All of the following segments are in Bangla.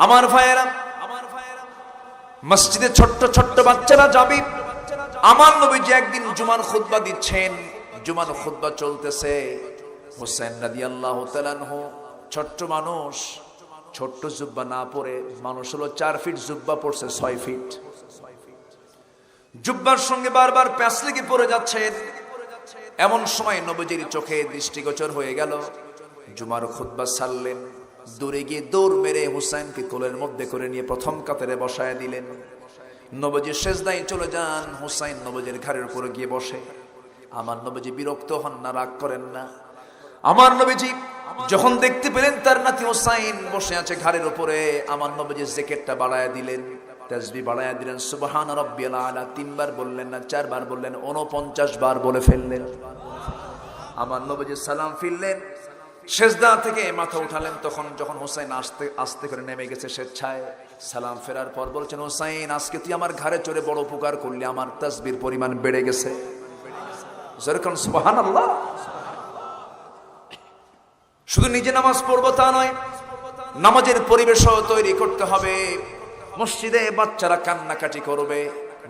আমার ভাইয়েরা, মসজিদে ছোট্ট ছোট্ট বাচ্চারা যাবে। আমার নবীজি একদিন জুমার খুতবা দিচ্ছেন, জুমার খুতবা চলতেছে। হুসাইন রাদিয়াল্লাহু তাআলা আনহু ছোট্ট মানুষ, ছোট্ট জুব্বা না পরে, মানুষ হলো 4 ফিট, জুব্বা পড়ছে 6 ফিট। জুব্বার সঙ্গে বারবার প্যাঁচ লেগে পড়ে যাচ্ছে। এমন সময় নবীজির চোখে দৃষ্টিগোচর হয়ে গেল। জুমার খুতবা ছাড়লেন, দূরে গিয়ে দৌড় মেরে হুসাইনকে কোলের মধ্যে করে নিয়ে প্রথম কাতারে বসায় দিলেন। নবীজি সেজদায় চলে যান, হুসাইন নবীজির ঘাড়ের উপরে গিয়ে বসে। আমার নবীজি বিরক্ত হন না, রাগ করেন না। আমার নবীজি যখন দেখতে পেলেন তার নাতি হুসাইন বসে আছে ঘাড়ের উপরে, আমার নবীজি জ্যাকেটটা বাড়ায় দিলেন, তাসবিহ বাড়ায় দিলেন, সুবহান রাব্বিয়াল আলা 3 বার বললেন না 4 বার বললেন, 49 বার বলে ফেললেন। আমার নবীজি সালাম ফিরলেন, সেজদা থেকে মাথা উঠালেন। তখন যখন হুসাইন আস্তে আস্তে করে নেমে গেছে স্বেচ্ছায়, সালাম ফেরার পর বলছেন, হুসাইন আজকে তুই আমার ঘাড়ে চড়ে বড় উপকার করলি, আমার তাসবির পরিমাণ বেড়ে গেছে। যেরকম সুবহানাল্লাহ। শুধু নিজে নামাজ পড়বো তা নয়, নামাজের পরিবেশও তৈরি করতে হবে। মসজিদে বাচ্চারা কান্নাকাটি করবে,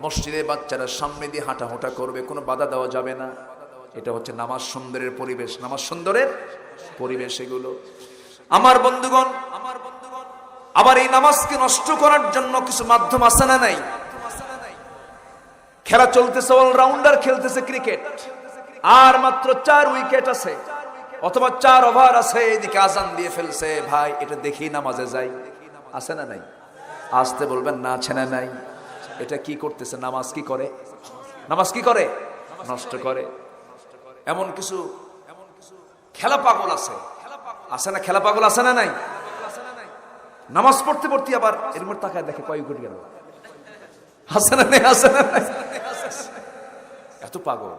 মসজিদে বাচ্চারা সামনে দিয়ে হাঁটাহুটা করবে, কোনো বাধা দেওয়া যাবে না। এটা হচ্ছে নামাজ সুন্দরের পরিবেশ, নামাজ সুন্দরের পরিবেশ এগুলো। আমার বন্ধুগণ, আবার এই নামাজকে নষ্ট করার জন্য কিছু মাধ্যম আছে না নাই? খেলা চলতেছে, অলরাউন্ডার খেলতেছে ক্রিকেট, আর মাত্র 4 উইকেট আছে অথবা 4 ওভার আছে, এদিকে আজান দিয়ে ফেলছে। ভাই এটা দেখি নামাজে যাই, আছে না নাই? আসতে বলবেন না, আছে না নাই? এটা কি করতেছে? নামাজ কি করে? নামাজ কি করে? নষ্ট করে। এমন কিছু খেলা পাগল আছে, আছে না? খেলা পাগল আছে না নাই? নামাজ পড়তে পড়তে আবার এর মধ্যে তাকায় দেখে কয় উইকেট গেল, আছে না নাই? আছে না নাই? এত পাগল,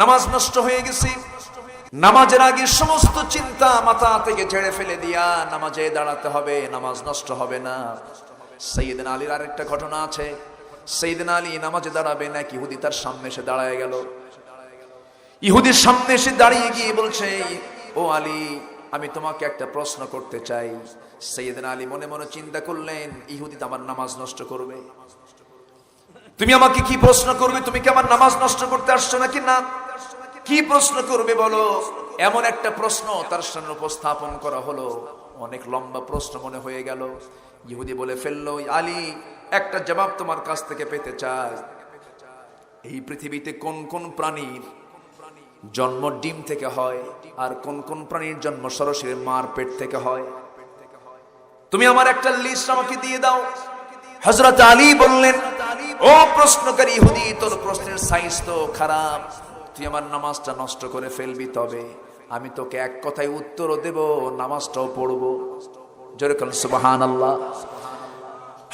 নামাজ নষ্ট হয়ে গেছে। নামাজের আগে সমস্ত চিন্তা মাথা থেকে ঝেড়ে ফেলে দিয়া নামাজে দাঁড়াতে হবে, নামাজ নষ্ট হবে না। সাইয়েদনা আলীর আরেকটা ঘটনা আছে। সাইয়েদনা আলী নামাজে দাঁড়াবেন, এক ইহুদি তার সামনে এসে দাঁড়ায় গেল। ইহুদির সামনে এসে দাঁড়িয়ে গিয়ে বলছে, ও আলী, আমি তোমাকে একটা প্রশ্ন করতে চাই। সাইয়েদনা আলী মনে মনে চিন্তা করলেন, ইহুদি তো আমার নামাজ নষ্ট করবে। তুমি আমাকে কি প্রশ্ন করবে? তুমি কি আমার নামাজ নষ্ট করতে আসছো নাকি? না, কি প্রশ্ন করবে বলো? এমন একটা প্রশ্ন তার সামনে উপস্থাপন করা হলো, অনেক লম্বা প্রশ্ন মনে হয়ে গেল। ইহুদি বলে ফেললো, আলী, একটা জবাব তোমার কাছ থেকে পেতে চাই। এই পৃথিবীতে কোন কোন প্রাণীর জন্ম ডিম থেকে হয়, আর কোন কোন প্রাণীর জন্ম সরাসরি মার পেট থেকে হয়? তুমি আমার একটা লিস্ট আমাকে দিয়ে দাও। হযরত আলী বললেন, ও প্রশ্নকারী ইহুদি, তোর প্রশ্নের সাইজ তো খারাপ, তুই আমার নামাজটা নষ্ট করে ফেলবি, তবে আমি তোকে এক কথায় উত্তরও দেব, নামাজটাও পড়বো। যেরকম সুবহানাল্লাহ।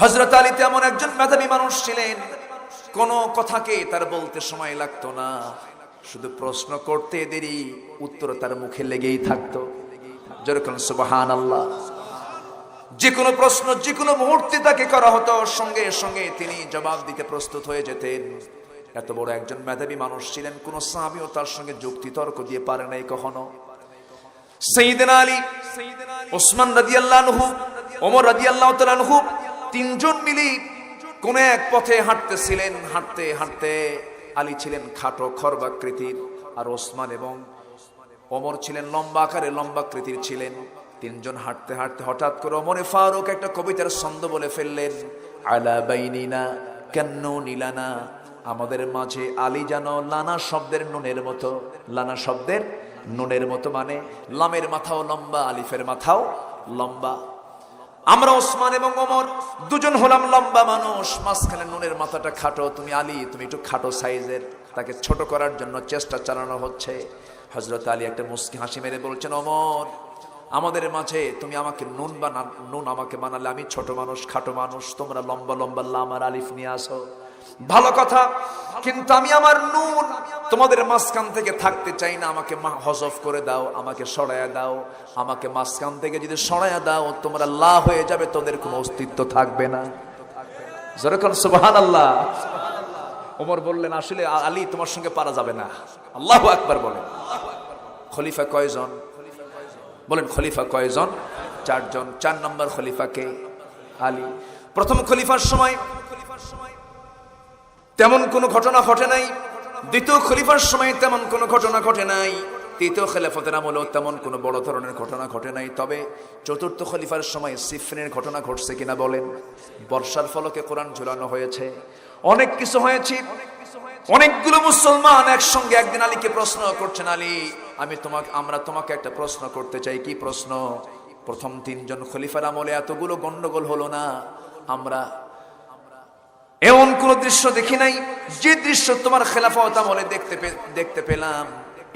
হযরত আলী তেমন একজন মেধাবী মানুষ ছিলেন, কোন কথাকে তার বলতে সময় লাগতো না, শুধু প্রশ্ন করতে দেরি, উত্তর তার মুখে লেগেই থাকতো। যেরকম সুবহানাল্লাহ। যে কোনো প্রশ্ন যে কোনো মুহূর্তে তাকে করা হতো, সঙ্গে সঙ্গে তিনি জবাব দিতে প্রস্তুত হয়ে যেতেন। এত বড় একজন মেধাবী মানুষ ছিলেন, কোন সাহাবীও তার সঙ্গে যুক্তি তর্ক দিয়ে পারে নাই কখনো। সাইয়েদনা আলী, ওসমান রাদিয়াল্লাহু আনহু, ওমর রাদিয়াল্লাহু তাআলা আনহু, 3 জন মিলে কোন এক পথে হাঁটতেছিলেন। হাঁটতে হাঁটতে আলী ছিলেন খাটো খর্বাকৃতির, আর ওসমান এবং ওমর ছিলেন লম্বা আকারে লম্বাকৃতির ছিলেন। 3 জন হাঁটতে হাঁটতে হঠাৎ করে ওমরে ফারুক একটা কবিতার ছন্দ বলে ফেললেন, আলা বাইনিনা কান্নুনি লানা, আমাদের মাঝে আলী যেন লানা শব্দের নুনের মতো। লানা শব্দের নুনের মতো মানে লামের মাথাও লম্বা, আলিফের মাথাও লম্বা। আমরা ওসমান এবং ওমর দুজন হলাম লম্বা মানুষ, মাঝখানে নুনের মাথাটা খাটো। তুমি আলী, তুমি একটু খাটো সাইজের, তাকে ছোট করার জন্য চেষ্টা চালানো হচ্ছে। হযরত আলী একটা মুস্কি হাসি মেরে বলছেন, ওমর, আমাদের মাঝে তুমি আমাকে নুন আমাকে বানালে, আমি ছোট মানুষ, খাটো মানুষ, তোমরা লম্বা লম্বা লাম আর আলিফ নিয়ে আসো, ভালো কথা, কিন্তু আমি আমার নুন তোমাদের মাঝখান থেকে থাকতে চাই না, আমাকে হযফ করে দাও, আমাকে সরায়া দাও। আমাকে মাঝখান থেকে যদি সরায়া দাও, তোমরা লা হয়ে যাবে, তোদের কোনো অস্তিত্ব থাকবে না। যেরকম সুবহানাল্লাহ। ওমর বললেন, আসলে আলী তোমার সঙ্গে পারা যাবে না। আল্লাহু আকবার বলেন। খলিফা কয়জন? বলেন খলিফা কয়জন? 4 জন। 4 নম্বর খলিফাকে আলী। প্রথম খলিফার সময় তেমন কোনো ঘটনা ঘটে নাই, দ্বিতীয় খলিফার সময় তেমন কোনো ঘটনা ঘটে নাই, তৃতীয় খেলাফতের আমলেও তেমন কোনো বড় ধরনের ঘটনা ঘটে নাই। তবে চতুর্থ খলিফার সময় সিফিনের ঘটনা ঘটছে কিনা বলেন? বর্ষার ফলকে কোরআন ঝুলানো হয়েছে, অনেক কিছু হয়েছে। অনেকগুলো মুসলমান একসঙ্গে একদিন আলীকে প্রশ্ন করছেন, আলী আমরা তোমাকে একটা প্রশ্ন করতে চাই। কি প্রশ্ন? প্রথম তিনজন খলিফার আমলে এতগুলো গন্ডগোল হলো না, আমরা এমন কোন দৃশ্য দেখি নাই যে দৃশ্য তোমার খেলাফত আমলে দেখতে পেলাম।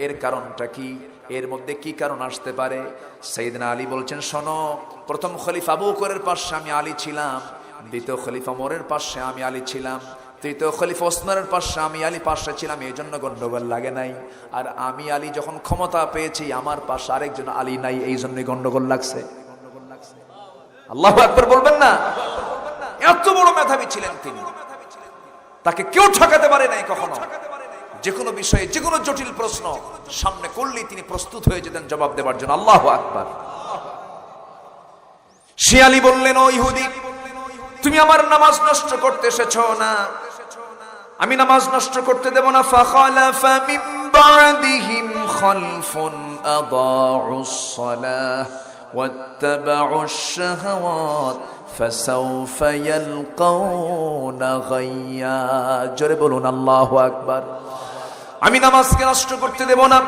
এর কারণটা কি? এর মধ্যে কি কারণ আসতে পারে? সাইয়েদনা আলী বলছেন, শোনো, প্রথম খলিফা আবু বকরের পাশে আমি আলী ছিলাম, দ্বিতীয় খলিফা ওমরের পাশে আমি আলী ছিলাম, তৃতীয় খলিফা ওসমানের পাশে আমি আলী পাশে ছিলাম, এই জন্য গন্ডগোল লাগে নাই। আর আমি আলী যখন ক্ষমতা পেয়েছি, আমার পাশে আরেকজন আলী নাই, এই জন্যই গন্ডগোল লাগছে। আল্লাহু আকবার বলবেন না? এত বড় মেধাবী ছিলেন তিনি, তাকে কেউ ঠকাতে পারে নাই কখনো। যে কোনো বিষয়ে যে কোনো জটিল প্রশ্ন সামনে করলেই তিনি প্রস্তুত হয়ে যেতেন জবাব দেওয়ার জন্য। আল্লাহু আকবার। সে আলী বললেন, ও ইহুদি, তুমি আমার নামাজ নষ্ট করতে এসেছো না, আমি নামাজ নষ্ট করতে দেব না। ফাখালাফা মিন বা'দিহিম খালফুন আদাউস সালাহ ওয়াত্তাবাউশ শাহাওয়াত ফাসাউফা ইয়ালকাউনা গায়্যা। জোরে বলুন আল্লাহু আকবার। আমি নামাজকে নষ্ট করতে দেব না।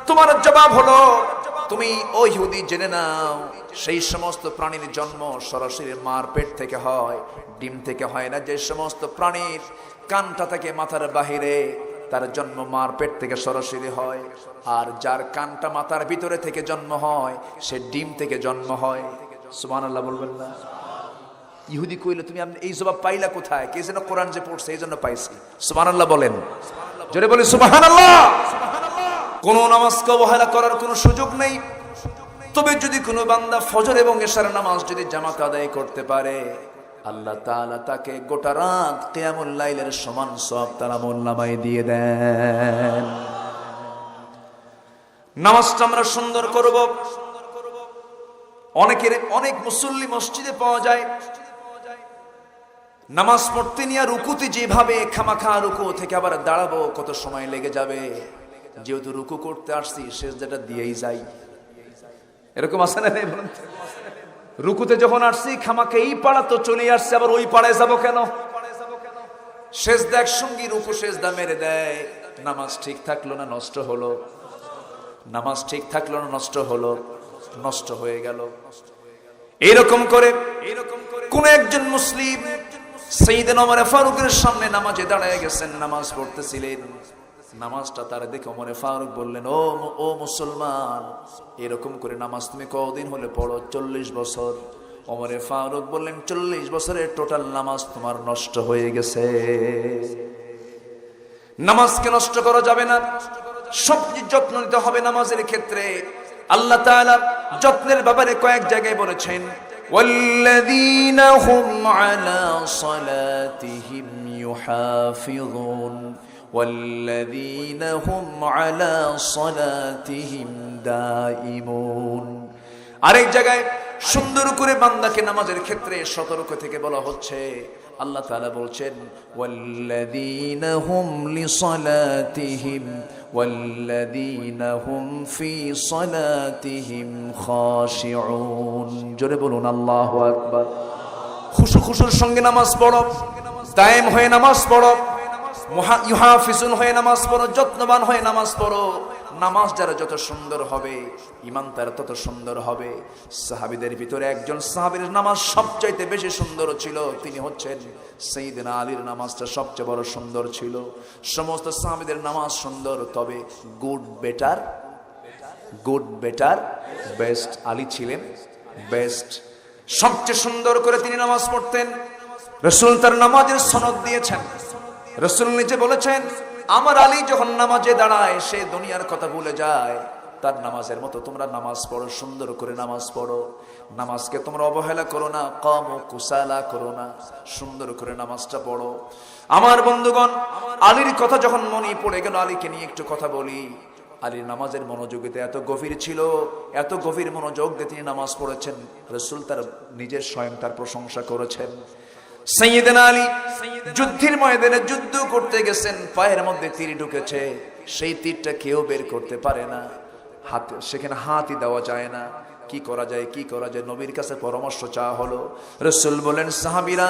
তোমার জবাব হলো, তুমি ও ইহুদি জেনে নাও, সেই সমস্ত প্রাণীর জন্ম সরাসরি মার পেট থেকে হয়, ডিম থেকে হয় না। যে সমস্ত প্রাণীর কানটা থেকে মাথার বাহিরে, তার জন্ম মার পেট থেকে সরাসরি হয়। আর যার কানটা মাথার ভিতরে থেকে জন্ম হয়, সে ডিম থেকে জন্ম হয়। সুবহানাল্লাহ বলবেন না? ইহুদি কইল, তুমি এই জবাব পাইলা কোথায়? কে যেন কোরআন যে পড়ছে, এই জন্য পাইছি। সুবহানাল্লাহ বলেন, জোরে বলি সুবহানাল্লাহ। কোন নামাজকে অবহেলা করার কোনো সুযোগ নেই। তবে যদি কোনো বান্দা ফজর এবং এশার নামাজ যদি জামাত আদায় করতে পারে, আল্লাহ তাআলা তাকে গোটা রাত কিয়ামুল লাইলের সমান সওয়াব তার আমলনামায় দিয়ে দেন। নামাজটা আমরা সুন্দর করব। অনেক মুসল্লি মসজিদে পাওয়া যায়, নামাজ পড়তে নিয়ে রুকুতে যেভাবে খামাখা রুকু থেকে আবার দাঁড়াবো, কত সময় লেগে যাবে, যেহেতু রুকু করতে আসছি সেজদাটা দিয়েই যাই। এরকম আছে না? বলুন, রুকুতে যখন আসছি খামাখা এই পাড়া তো চলে আসছে, আবার ওই পাড়ায় যাব কেন? সেজদা একসঙ্গে রুকু সেজদা মেরে দেয়। নামাজ ঠিক থাকলো না নষ্ট হলো, নামাজ ঠিক থাকলো না নষ্ট হলো, নষ্ট হয়ে গেল। এরকম করে কোন একজন মুসলিম সাইয়েদনা ওমর ফারুকের সামনে নামাজে দাঁড়ায় গেছেন, নামাজ পড়তেছিলেন। নামাজটা তার দেখে ওমর ফারুক বললেন, ও মুসলমান, এরকম করে নামাজ তুমি কতদিন হলে পড়ো? 40 বছর। ওমর ফারুক বললেন, 40 বছরের টোটাল নামাজ তোমার নষ্ট হয়ে গেছে। নামাজকে নষ্ট করা যাবে না, সব যত্ন নিতে হবে নামাজের ক্ষেত্রে। আল্লাহ তাআলা যত্নের ব্যাপারে কয়েক জায়গায় বলেছেন, والذين هم على صلاتهم يحافظون والذين هم على صلاتهم دائمون। আরেক জায়গায় সুন্দর করে বান্দাকে নামাজের ক্ষেত্রে সতর্ক থেকে বলা হচ্ছে। আল্লাহ তাআলা বলছেন, والذين هم لصلاتهم والذين هم في صلاتهم خاشعون। জোরে বলুন আল্লাহু আকবার। খুশুর সঙ্গে নামাজ পড়ো, দায়েম হয়ে নামাজ পড়ো, ইউহাফিজুন হয়ে নামাজ পড়ো, যত্নবান হয়ে নামাজ পড়ো। নামাজ যারা যত সুন্দর হবে, ঈমান তার তত সুন্দর হবে। সাহাবীদের ভিতরে একজন সাহাবীর নামাজ সবচাইতে বেশি সুন্দর ছিল, তিনি হচ্ছেন সাইয়েদনা আলীর নামাজটা সবচেয়ে বড় সুন্দর ছিল। সমস্ত সাহাবীদের নামাজ সুন্দর, তবে গুড বেটার বেস্ট, আলী ছিলেন বেস্ট। সবচেয়ে সুন্দর করে তিনি নামাজ পড়তেন। রাসূল তার নামাজের সনদ দিয়েছেন। রাসূল নিজে বলেছেন, আমার আলী যখন নামাজে দাঁড়ায় সে দুনিয়ার কথা ভুলে যায়। তার নামাজের মতো তোমরা নামাজ পড়ো, সুন্দর করে নামাজ পড়ো। নামাজকে তোমরা অবহেলা করো না, কম কুসালা করো না, সুন্দর করে নামাজটা পড়ো। আমার বন্ধুগণ, আলীর কথা যখন মনে পড়ে গেল, আলীকে নিয়ে একটু কথা বলি। আলীর নামাজের মনোযোগিতা এত গভীর ছিল, এত গভীর মনোযোগ দিয়ে তিনি নামাজ পড়েছেন, রাসূল তার নিজের স্বয়ং তার প্রশংসা করেছেন। সাইয়েদনা আলী যুদ্ধের ময়দানে যুদ্ধ করতে গেছেন, পায়ের মধ্যে তীর ঢুকেছে, সেই তীরটা কেউ বের করতে পারে না, হাত সেখানে হাতই দেওয়া যায় না। কি করা যায়, কি করা যায়, নবীর কাছে পরামর্শ চাওয়া হলো। রাসূল বলেন, সাহাবীরা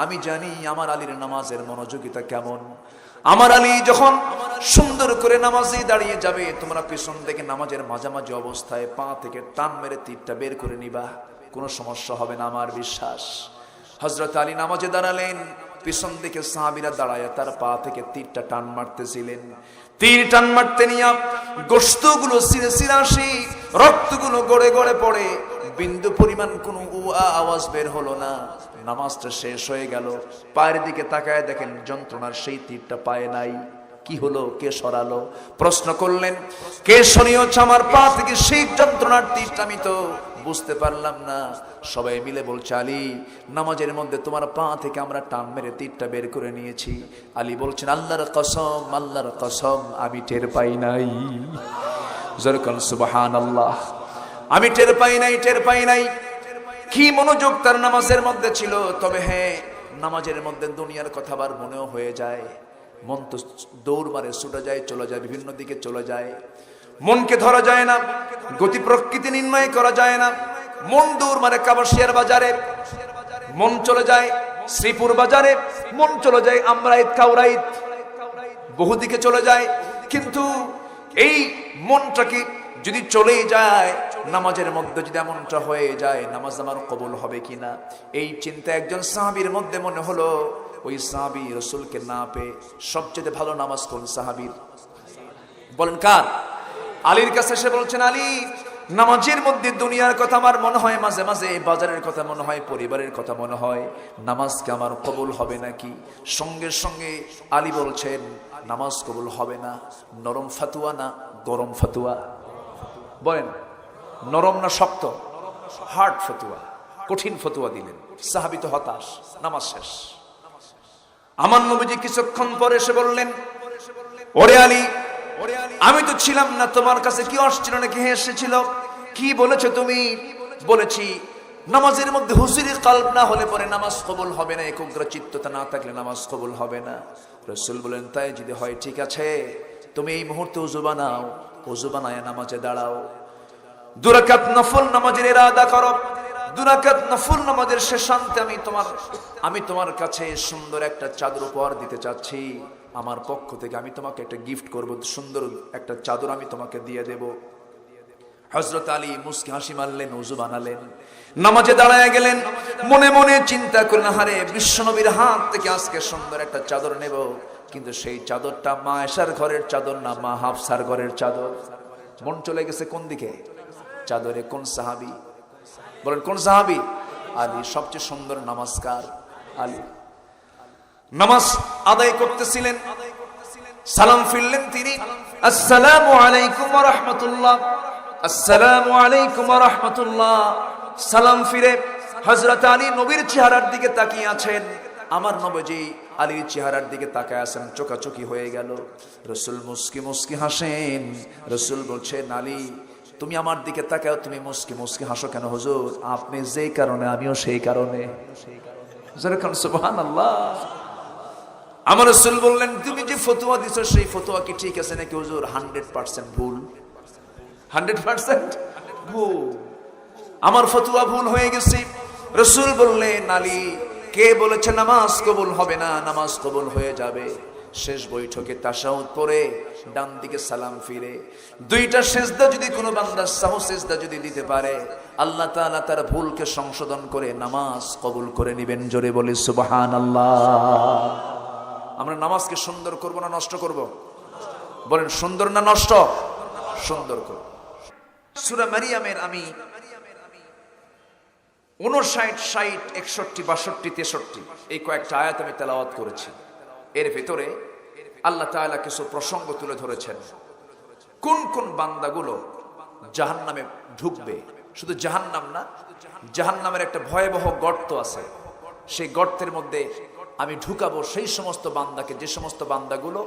আমি জানি আমার আলীর নামাজের মনোযোগিতা কেমন। আমার আলী যখন সুন্দর করে নামাজে দাঁড়িয়ে যাবে, তোমরা পিছন থেকে নামাজের মাঝামাঝি অবস্থায় পা থেকে টান মেরে তীরটা বের করে নিবা, কোনো সমস্যা হবে না, আমার বিশ্বাস। হযরত আলী নামাজে দাঁড়ালেন, পিছন দিকে সাহাবীরা দাঁড়ায় তার পা থেকে তীরটা টান মারতেছিলেন। তীর টান মারতে নিয়ে গোশতগুলো ছিঁড়ে ছিঁড়ে আসি, রক্তগুলো গড়ে গড়ে পড়ে, বিন্দু পরিমাণ কোনো আওয়াজ বের হলো না। নামাজটা শেষ হয়ে গেল, পায়ের দিকে তাকায় দেখেন যন্ত্রণার সেই তীরটা পায়ে নাই। কি হলো, কে সরালো? প্রশ্ন করলেন, কে সরিয়েছে আমার পা থেকে সেই যন্ত্রণার তীরটা? আমি তো বুঝতে পারলাম না। সবাই মিলে বলছে, আলী নামাজের মধ্যে তোমার পা থেকে আমরা টান মেরে তীরটা বের করে নিয়েছি। আলী বলছেন, আল্লাহর কসম, আল্লাহর কসম আমি টের পাই নাই। জোরকান সুবহানাল্লাহ। আমি টের পাই নাই, টের পাই নাই। কি মনোযোগ তার নামাজের মধ্যে ছিল। তবে হ্যাঁ, নামাজের মধ্যে দুনিয়ার কথা বার মনেও হয়ে যায়, মন তো দৌড় মারে, ছুটে যায়, চলে যায়, বিভিন্ন দিকে চলে যায়। মনকে ধরা যায় না, গতি প্রকৃতি নির্ণয় করা যায় না। মন দৌড় মারে কাবাসিয়ার বাজারে, মন চলে যায় শ্রীপুর বাজারে, মন চলে যায় আমরাইত কাউরাইত, বহু দিকে চলে যায়। কিন্তু এই মনটাকে যদি চলে যায়, নামাজের মধ্যে যদি এমনটা হয়ে যায়, নামাজ আমার কবুল হবে কিনা, এই চিন্তা একজন সাহাবীর মধ্যে মনে হলো। ওই সাহাবী রাসূলকে না পেয়ে সবচেয়ে ভালো নামাজ কোন সাহাবীর? বলেন কার? আলীর কাছে এসে বলছেন, আলী নামাজের মধ্যে দুনিয়ার কথা আমার মনে হয়, মাঝে মাঝে বাজারের কথা মনে হয়, পরিবারের কথা মনে হয়, নামাজকে আমার কবুল হবে নাকি? সঙ্গে সঙ্গে আলী বলছেন, নামাজ কবুল হবে না। নরম ফাতুয়া না গরম ফাতুয়া? বলেন, নরম না শক্ত? হার্ড ফতুয়া, কঠিন ফতুয়া দিলেন। সাহাবী তো হতাশ, নামাজ শেষ। আমার নবীজি কিছুক্ষণ পরে এসে বললেন, ওরে আলী, আমি তো ছিলাম না, তোমার কাছে কি আসছিল নাকি হে এসেছিল? কি বলেছো তুমি? বলেছি নামাজের মধ্যে হুজুরি কলব না হলে পরে নামাজ কবুল হবে না, একাগ্রচিত্ততা না থাকলে নামাজ কবুল হবে না। রাসূল বলেন, তাই যদি হয় ঠিক আছে, তুমি এই মুহূর্তে ওযু বানাও, ওযু বানায় নামাজে দাঁড়াও, 2 রাকাত নফল নামাজের ইরাদা করো। 2 রাকাত নফল নামাজের শেষান্তে আমি তোমার কাছে সুন্দর একটা চাদর উপহার দিতে চাচ্ছি। আমার পক্ষ থেকে আমি তোমাকে একটা গিফট করব, সুন্দর একটা চাদর আমি তোমাকে দিয়ে দেব। হযরত আলী মুস্কি হাসি মারলেন, ওযু বানালেন, নামাজে দাঁড়ায় গেলেন। মনে মনে চিন্তা করলেন, হারে বিশ্বনবীর হাত থেকে আজকে সুন্দর একটা চাদর নেব, কিন্তু সেই চাদরটা মা আয়েশার ঘরের চাদর না, মা হাফসার ঘরের চাদর। মন চলে গেছে কোন দিকে? চাদরে। কোন সাহাবী? বলেন কোন সাহাবী? আলী। সবচেয়ে সুন্দর নামাজকার আলী। নামাজ আদায় করতেছিলেন, সালাম ফিরলেন তিনি, আসসালামু আলাইকুম ওয়া রাহমাতুল্লাহ, আসসালামু আলাইকুম ওয়া রাহমাতুল্লাহ। সালাম ফিরে হযরত আলী নবীর চেহারার দিকে তাকিয়ে আছেন। আমার নবীজি আলীর চেহারার দিকে তাকায় আছেন, চোখাচোখি হয়ে গেল। রাসূল মুস্কি মুস্কি হাসেন। রাসূল বলছেন, আলী তুমি আমার দিকে তাকাও, তুমি মুস্কি মুস্কি হাসো কেন? হুজুর আপনি যেই কারণে আমিও সেই কারণে। সুবহানাল্লাহ। আমার রাসূল বললেন, তুমি যে ফতোয়া দিছো সেই ফতোয়া কি ঠিক আছে নাকি? হুজুর 100% ভুল। 100% ভুল, আমার ফতোয়া ভুল হয়ে গেছে। রাসূল বললেন, আলী কে বলেছে নামাজ কবুল হবে না? নামাজ কবুল হয়ে যাবে। শেষ বৈঠকে তাশাহুদ পড়ে ডান দিকে সালাম ফিরে 2টা সিজদা যদি কোনো বান্দা সাহু সিজদা যদি দিতে পারে, আল্লাহ তাআলা তার ভুলকে সংশোধন করে নামাজ কবুল করে নেবেন। জোরে বলি সুবহানাল্লাহ। আমরা নামাজকে সুন্দর করব না নষ্ট করব? বলেন সুন্দর না নষ্ট? সুন্দর করব। সূরা মারিয়ামের আমি 59, 60, 61, 62, 63 এই কয়েকটা আয়াত আমি তেলাওয়াত করেছি। এর ভিতরে আল্লাহ তাআলা কিছু প্রসঙ্গ তুলে ধরেছেন। কোন কোন বান্দাগুলো জাহান্নামে ঢুকবে, শুধু জাহান্নাম না, জাহান্নামের একটা ভয়াবহ গর্ত আছে, সেই গর্তের মধ্যে আমি ঢুকাবো সেই সমস্ত বান্দাকে, যে সমস্ত বান্দাগুলো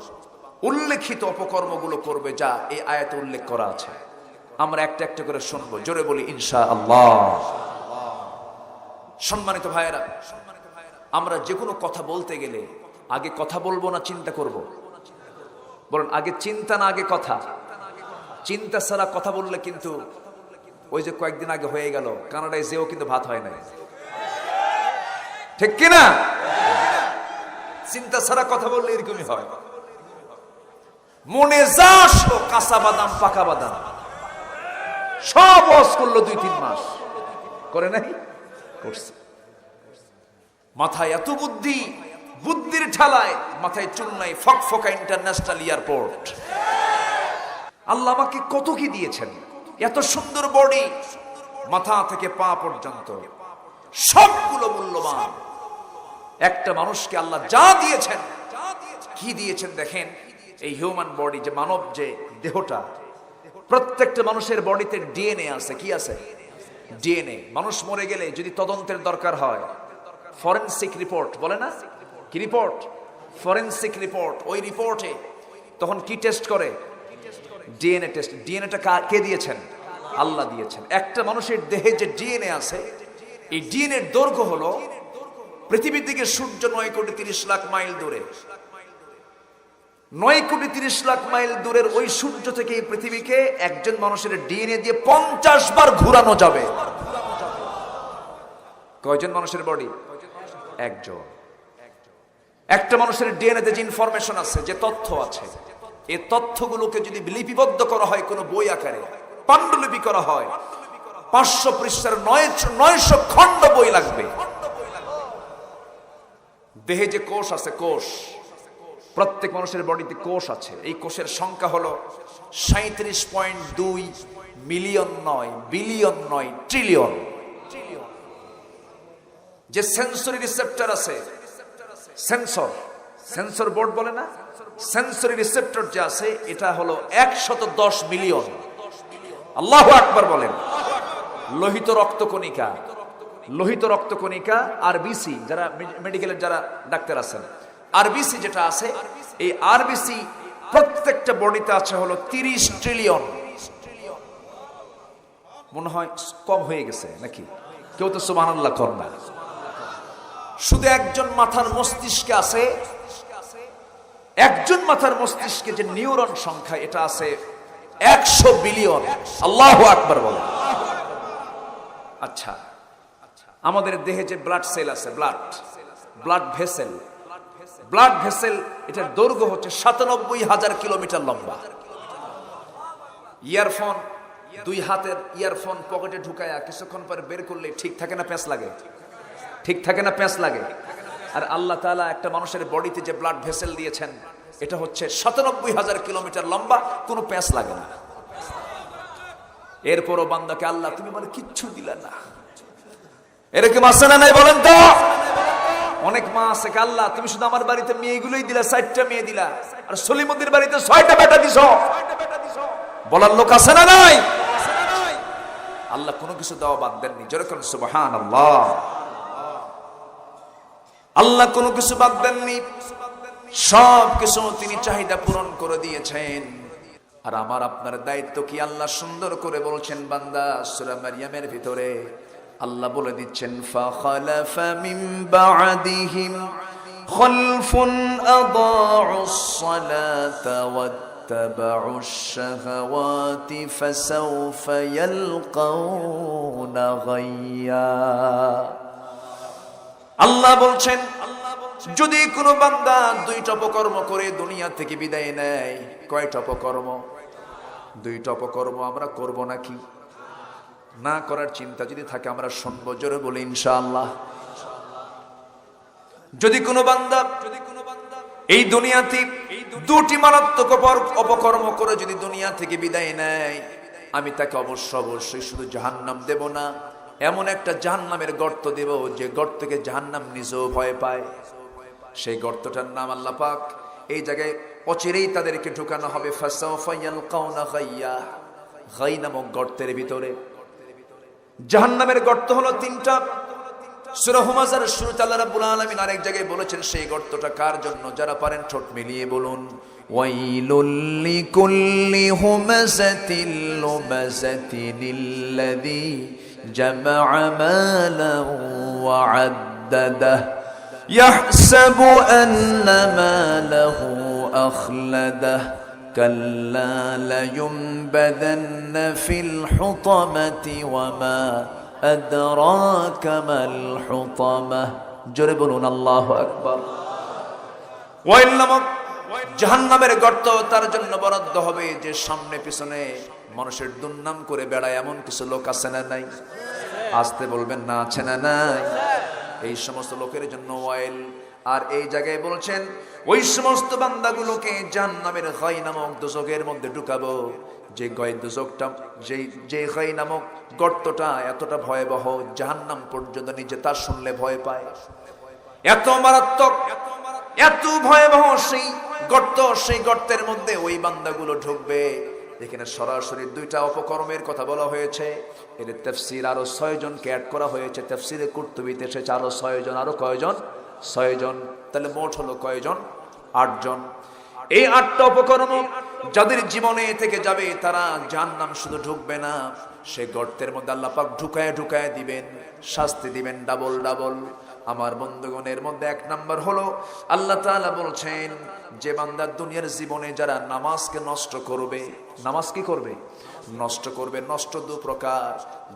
উল্লেখিত অপকর্মগুলো করবে যা এই আয়াতে উল্লেখ করা আছে। আমরা একটা একটা করে শুনবো, জোরে বলি ইনশাআল্লাহ। সম্মানিত ভাইয়েরা, আমরা যে কোনো কথা বলতে গেলে আগে কথা বলবো না চিন্তা করব? বলুন, আগে চিন্তা না আগে কথা? চিন্তা ছাড়া কথা বললে কিন্তু ওই যে কয়েকদিন আগে হয়ে গেল কানাডায় যেও কিন্তু ভাত হয় নাই, ঠিক কিনা? চিন্তা ছাড়া কথা বললে এরকমই হয়। মনে যা আসলো, কাঁচা বাদাম পাকা বাদাম সব ওয়াজ করলো 2-3 মাস করে নাই, করছে। মাথায় এত বুদ্ধি, বুদ্ধির ঠালায় মাথায় চুল নাই, ফকফকা ইন্টারন্যাশনাল এয়ারপোর্ট। আল্লাহ আমাকে কত কি দিয়েছেন, এত সুন্দর বডি, মাথা থেকে পা পর্যন্ত সবগুলো মূল্যবান। একটা মানুষকে আল্লাহ যা দিয়েছেন, কি দিয়েছেন দেখেন। এই হিউম্যান বডি, যে মানব যে দেহটা, প্রত্যেকটা মানুষের বডিতে ডিএনএ আছে। কি আছে? ডিএনএ। মানুষ মরে গেলে যদি তদন্তের দরকার হয়, ফরেনসিক রিপোর্ট বলে না, কি রিপোর্ট? Forensic report. ওই রিপোর্টে তখন কি টেস্ট করে? DNA test. ডিএনএটা কে দিয়েছেন? আল্লাহ দিয়েছেন। একটা মানুষের দেহে যে ডিএনএ আছে, এই ডিএনএর দৈর্ঘ্য হলো পৃথিবীর দিকে সূর্য 9,30,00,000 মাইল দূরে। 9,30,00,000 মাইল দূরের ওই সূর্য থেকে এই পৃথিবীকে একজন মানুষের ডিএনএ দিয়ে 50 বার ঘুরানো যাবে। কয়জন মানুষের বডি? একজন। একটা মানুষের ডিএনএ তে যে ইনফরমেশন আছে, যে তথ্য আছে, এই তথ্যগুলোকে যদি লিপিবদ্ধ করা হয় কোনো বই আকারে, পাণ্ডুলিপি করা হয়, 500 পৃষ্ঠার 900 খণ্ড বই লাগবে। দেহে যে কোষ আছে, কোষ, প্রত্যেক মানুষের বডিতে কোষ আছে। এই কোষের সংখ্যা হলো 37.2 মিলিয়ন, নয় বিলিয়ন, নয় ট্রিলিয়ন। যে সেন্সরি রিসেপ্টর আছে, সেন্সর বোর্ড বলে না, সেন্সরি রিসেপ্টর যে আছে, এটা হলো 110 মিলিয়ন। আল্লাহু আকবার বলেন। লোহিত রক্তকণিকা, লোহিত রক্তকণিকা আরবিসি, যারা মেডিকেলের যারা ডাক্তার আছেন, আরবিসি যেটা আছে, এই আরবিসি প্রত্যেকটা বডিতে আছে হলো 30 ট্রিলিয়ন। মনে হয় কম হয়ে গেছে নাকি? কেউ তো সুবহানাল্লাহ কর না। শুধু একজন মাথার মস্তিষ্কে আছে, একজন মাথার মস্তিষ্কে যে নিউরন সংখ্যা, এটা আছে 100 বিলিয়ন। আল্লাহু আকবার বলেন। আচ্ছা, আমাদের দেহে যে ব্লাড সেল আছে, ব্লাড ভেসেল, ব্লাড ভেসেল, এটার দৈর্ঘ্য হচ্ছে 97,000 কিলোমিটার লম্বা। ইয়ারফোন, 2 হাতের ইয়ারফোন পকেটে ঢুকায়া কিছুক্ষণ পরে বের করলে ঠিক থাকে না প্যাঁচ লাগে? ঠিক থাকে না প্যাঁচ লাগে? আর আল্লাহ তাআলা একটা মানুষের বডিতে যে ব্লাড ভেসেল দিয়েছেন, এটা হচ্ছে 97,000 কিলোমিটার লম্বা, কোনো প্যাঁচ লাগে না। এরপরও বান্দাকে আল্লাহ তুমি মানে কিচ্ছু দিলে না। এরকম আছে না নাই বলেন তো? অনেক মা আছে, আল্লাহ তুমি শুধু আমার বাড়িতে মেয়েগুলোই দিলা, 4টা মেয়ে দিলা, আর সলিমুদ্দিনের বাড়িতে 6টা বেটা দিছো। বলার লোক আছে না নাই? আল্লাহ কোনো কিছু দেওয়া বাদ দেননি। যেরকম সুবহানাল্লাহ, আল্লাহ কোনো কিছু বাদ দেননি, সব কিছু তিনি চাহিদা পূরণ করে দিয়েছেন। আর আমার আপনার দায়িত্ব কি? আল্লাহ সুন্দর করে বলছেন বান্দা, সূরা মারইয়ামের ভিতরে আল্লাহ বলে দিচ্ছেন, ফাখালাফা মিন বা'দিহিম খালফুন আদাউস সালাতা ওয়াত্তাবাউশ শাহাওয়াতি ফাসাউফা ইয়ালকাউনা গায়্যা। আল্লাহ বলছেন, যদি কোনো বান্দা 2টা অপকর্ম করে দুনিয়া থেকে বিদায় নেয়, কয়টা অপকর্ম? 2টা অপকর্ম আমরা করব নাকি? না করার চিন্তা যদি থাকে আমরা শুনবো, জোরে বলি ইনশাআল্লাহ। যদি কোনো বান্দা এই দুনিয়াতে 2টি মারাত্মক অপকর্ম করে যদি দুনিয়া থেকে বিদায় নেয়, আমি তাকে অবশ্যই শুধু জাহান্নাম দেব না, এমন একটা জাহান্নামের গর্ত দেব যে গর্তকে জাহান্নাম নিজেও ভয় পায়। সেই গর্তটার নাম আল্লাহ পাক এই জায়গায় অচিরেই তাদেরকে ঢুকানো হবে, ফাসাউফা ইয়ালকাউনা গায়্যা। গাই নামক গর্তের ভিতরে। জাহান্নামের গর্ত হলো 3টা। সূরা হুমাযার শুরুতে আল্লাহ রাব্বুল আলামিন আরেক জায়গায় বলেছেন সেই গর্তটা কার জন্য? যারা পারেন ঠোঁট মিলিয়ে বলুন, ওয়াইলুল লিকুল্লি হুমাযাতিল লুমাযাতিল্লাযী জামাআ মালাহু ওয়া আদ্দাদাহ ইয়াহসাবু আন্না মালাহু আখলাদাহ কাল্লা লায়ুনবাযান্না ফিল হুতামাতি ওয়া মা আদরাকা মাল হুতামাহ। জোরে বলুন আল্লাহু আকবার। ওয়াইল নামক জাহান্নামের গর্ত তার জন্য বরাদ্দ হবে যে সামনে পিছনে মানুষের দুর্নাম করে বেড়ায় এমন কিছু লোক আছে না নাই? আসতে বলবেন না, আছে না নাই? এই সমস্ত লোকের জন্য ওয়াইল। আর এই জায়গায় বলছেন ওই সমস্ত বান্দাগুলোকে জাহান্নামের গায় নামক দোজখের মধ্যে ঢুকাবো, যে গায় দোজখটা যে গায় নামক গর্তটা এতটা ভয়াবহ জাহান্নাম পর্যন্ত নিজে তার শুনলে ভয় পায়। এত মারাত্মক, এত ভয়াবহ সেই গর্ত, সেই গর্তের মধ্যে ওই বান্দাগুলো ঢুকবে। এখানে সরাসরি দুইটা অপকর্মের কথা বলা হয়েছে। এর তাফসীর আরো 6 জনকে অ্যাড করা হয়েছে। তাফসীরে কুরতুবীতে এসেছে আরো 6 জন। আরো কয়জন? 6 জন। তাহলে মোট হলো কয়জন? 8 জন। এই 8টা অপকর্ম যাদের জীবনে থেকে যাবে তারা জাহান্নাম শুধু ঢুকবে না, সে গর্তের মধ্যে আল্লাহ পাক ঢুকায় ঢুকায় দিবেন, শাস্তি দিবেন ডাবল ডাবল। আমার বন্ধুগণের মধ্যে 1 নাম্বার হলো আল্লাহ তাআলা বলছেন যে বান্দা দুনিয়ার জীবনে যারা নামাজকে নষ্ট করবে, নামাজ কি করবে? নষ্ট করবে। নষ্ট 2 প্রকার।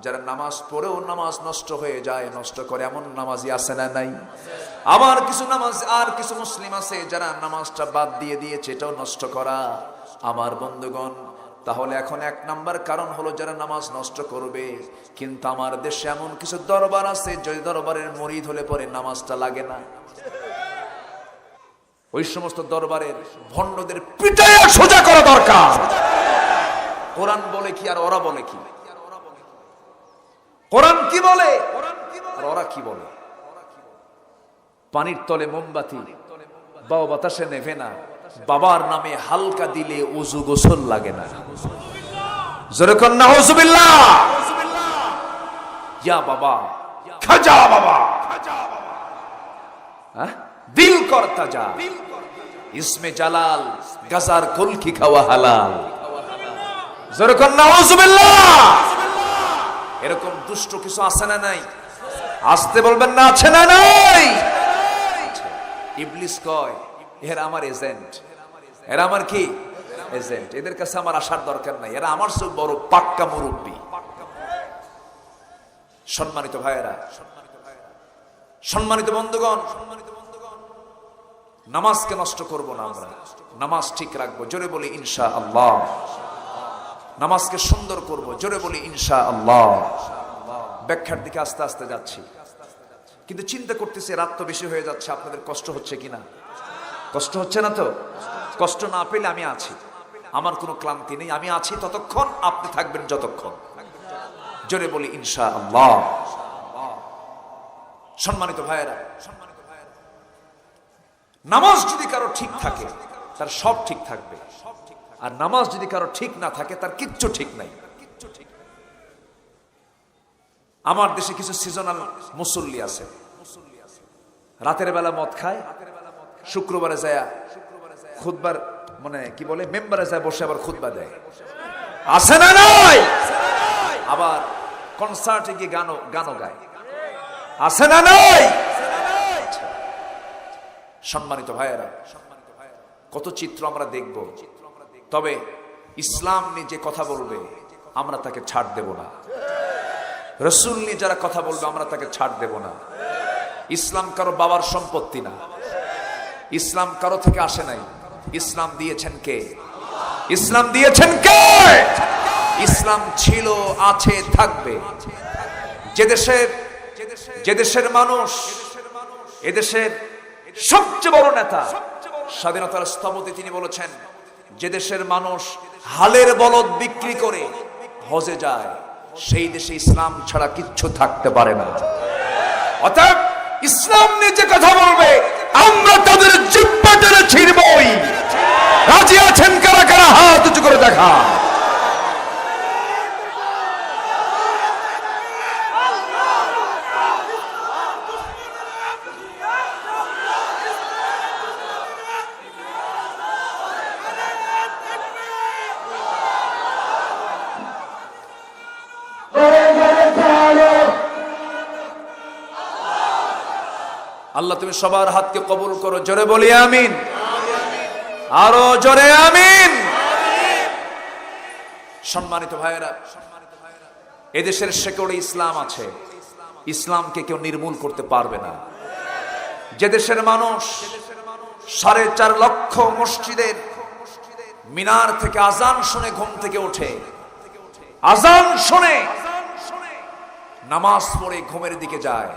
যারা নামাজ পড়েও নামাজ নষ্ট হয়ে যায়, নষ্ট করে এমন নামাজি আছে না নাই? আবার কিছু নামাজ আর কিছু মুসলিম আছে যারা নামাজটা বাদ দিয়ে দিয়েছে, এটাও নষ্ট করা। আমার বন্ধুগণ, তাহলে এখন 1 নাম্বার কারণ হলো যারা নামাজ নষ্ট করবে। কিন্তু আমার দেশে এমন কিছু দরবার আছে যে দরবারের মুরিদ হলে পরে নামাজটা লাগে না। ওই সমস্ত দরবারের ভণ্ডদের পিটাইয়া সোজা করা দরকার। কোরআন বলে কি আর ওরা বলে কি? কোরআন কি বলে আর ওরা কি বলে? পানির তলে মোমবাতি, বাবা বাতাসে নেভে না, বাবার নামে হালকা দিলে ওযু গোসল লাগে না। জোরে কর নাউযুবিল্লাহ। ইয়া বাবা, খাজা বাবা, দিল কর তাজা, ইসমে জালাল, গাজার কলকি খাওয়া হালাল। জোরে কর নাউযুবিল্লাহ। এরকম দুষ্ট কিছু আছে না নাই? আসতে বলবেন না, আছে না নাই? ইবলিস কয় এরা আমার এজেন্ট, এরা আমার কি এজেন্ট, এদের কাছে আমার আসার দরকার নাই, এরা আমার সব বড় পাক্কা মুরব্বী। সম্মানিত ভাইয়েরা, সম্মানিত বন্ধুগণ, নামাজকে নষ্ট করব না, আমরা নামাজ ঠিক রাখবো। জোরে বলি ইনশাআল্লাহ। নামাজকে সুন্দর করব, জোরে বলি ইনশাআল্লাহ। ব্যাখ্যার দিকে আস্তে আস্তে যাচ্ছি, কিন্তু চিন্তা করতেছি রাত তো বেশি হয়ে যাচ্ছে, আপনাদের কষ্ট হচ্ছে কিনা? কষ্ট হচ্ছে না তো? কষ্ট না পেলে আমি আছি, আমার কোনো ক্লান্তি নেই, আমি আছি ততক্ষণ, আপনি থাকবেন যতক্ষণ। জোরে বলি ইনশাআল্লাহ। সম্মানিত ভাইয়েরা, নামাজ যদি কারো ঠিক থাকে তার সব ঠিক থাকবে, আর নামাজ যদি কারো ঠিক না থাকে তার কিচ্ছু ঠিক নাই। আমার দেশে কিছু সিজনাল মুসল্লি আছে, রাতের বেলা মদ খায়, শুক্রবারে যায় খুতবার মানে কি বলে মেম্বারে যায় বসে আবার খুতবা দেয়, আছে না নাই? আবার কনসার্টে গিয়ে গানও গায়, আছে না নাই? সম্মানিত ভাইয়েরা, কত চিত্র আমরা দেখব। তবে ইসলাম নিয়ে যে কথা বলবে আমরা তাকে ছাড় দেব না, রাসূল নিয়ে যারা কথা বলবে আমরা তাকে ছাড় দেব না। ইসলাম কারো বাবার সম্পত্তি না, ইসলাম কারো থেকে আসে নাই, ইসলাম দিয়েছেন কে? ইসলাম দিয়েছেন কে? ইসলাম ছিল, আছে, থাকবে। যে দেশের মানুষ, এদেশের সবচেয়ে বড় নেতা, স্বাধীনতার স্থপতি, তিনি বলেছেন যে দেশের মানুষ হালের বলদ বিক্রি করে হজে যায় সেই দেশে ইসলাম ছাড়া কিচ্ছু থাকতে পারে না। অতএব ইসলাম নিয়ে যে কথা বলবে আমরা তাদের জিহ্বা টেনে ছিঁড়বই। রাজি আছেন কারা কারা? হাত উঁচু করে দেখা। আল্লাহ তুমি সবার হাতকে কবুল করো, জোরে বলি আমিন, আরো জোরে আমিন। সম্মানিত ভাইয়েরা, এদেশের শেকড়ে ইসলাম আছে, ইসলামকে কেউ নির্মূল করতে পারবে না। যে দেশের মানুষ 4.5 লক্ষ মসজিদের মিনার থেকে আজান শুনে ঘুম থেকে ওঠে, আজান শুনে নামাজ পড়ে ঘুমের দিকে যায়,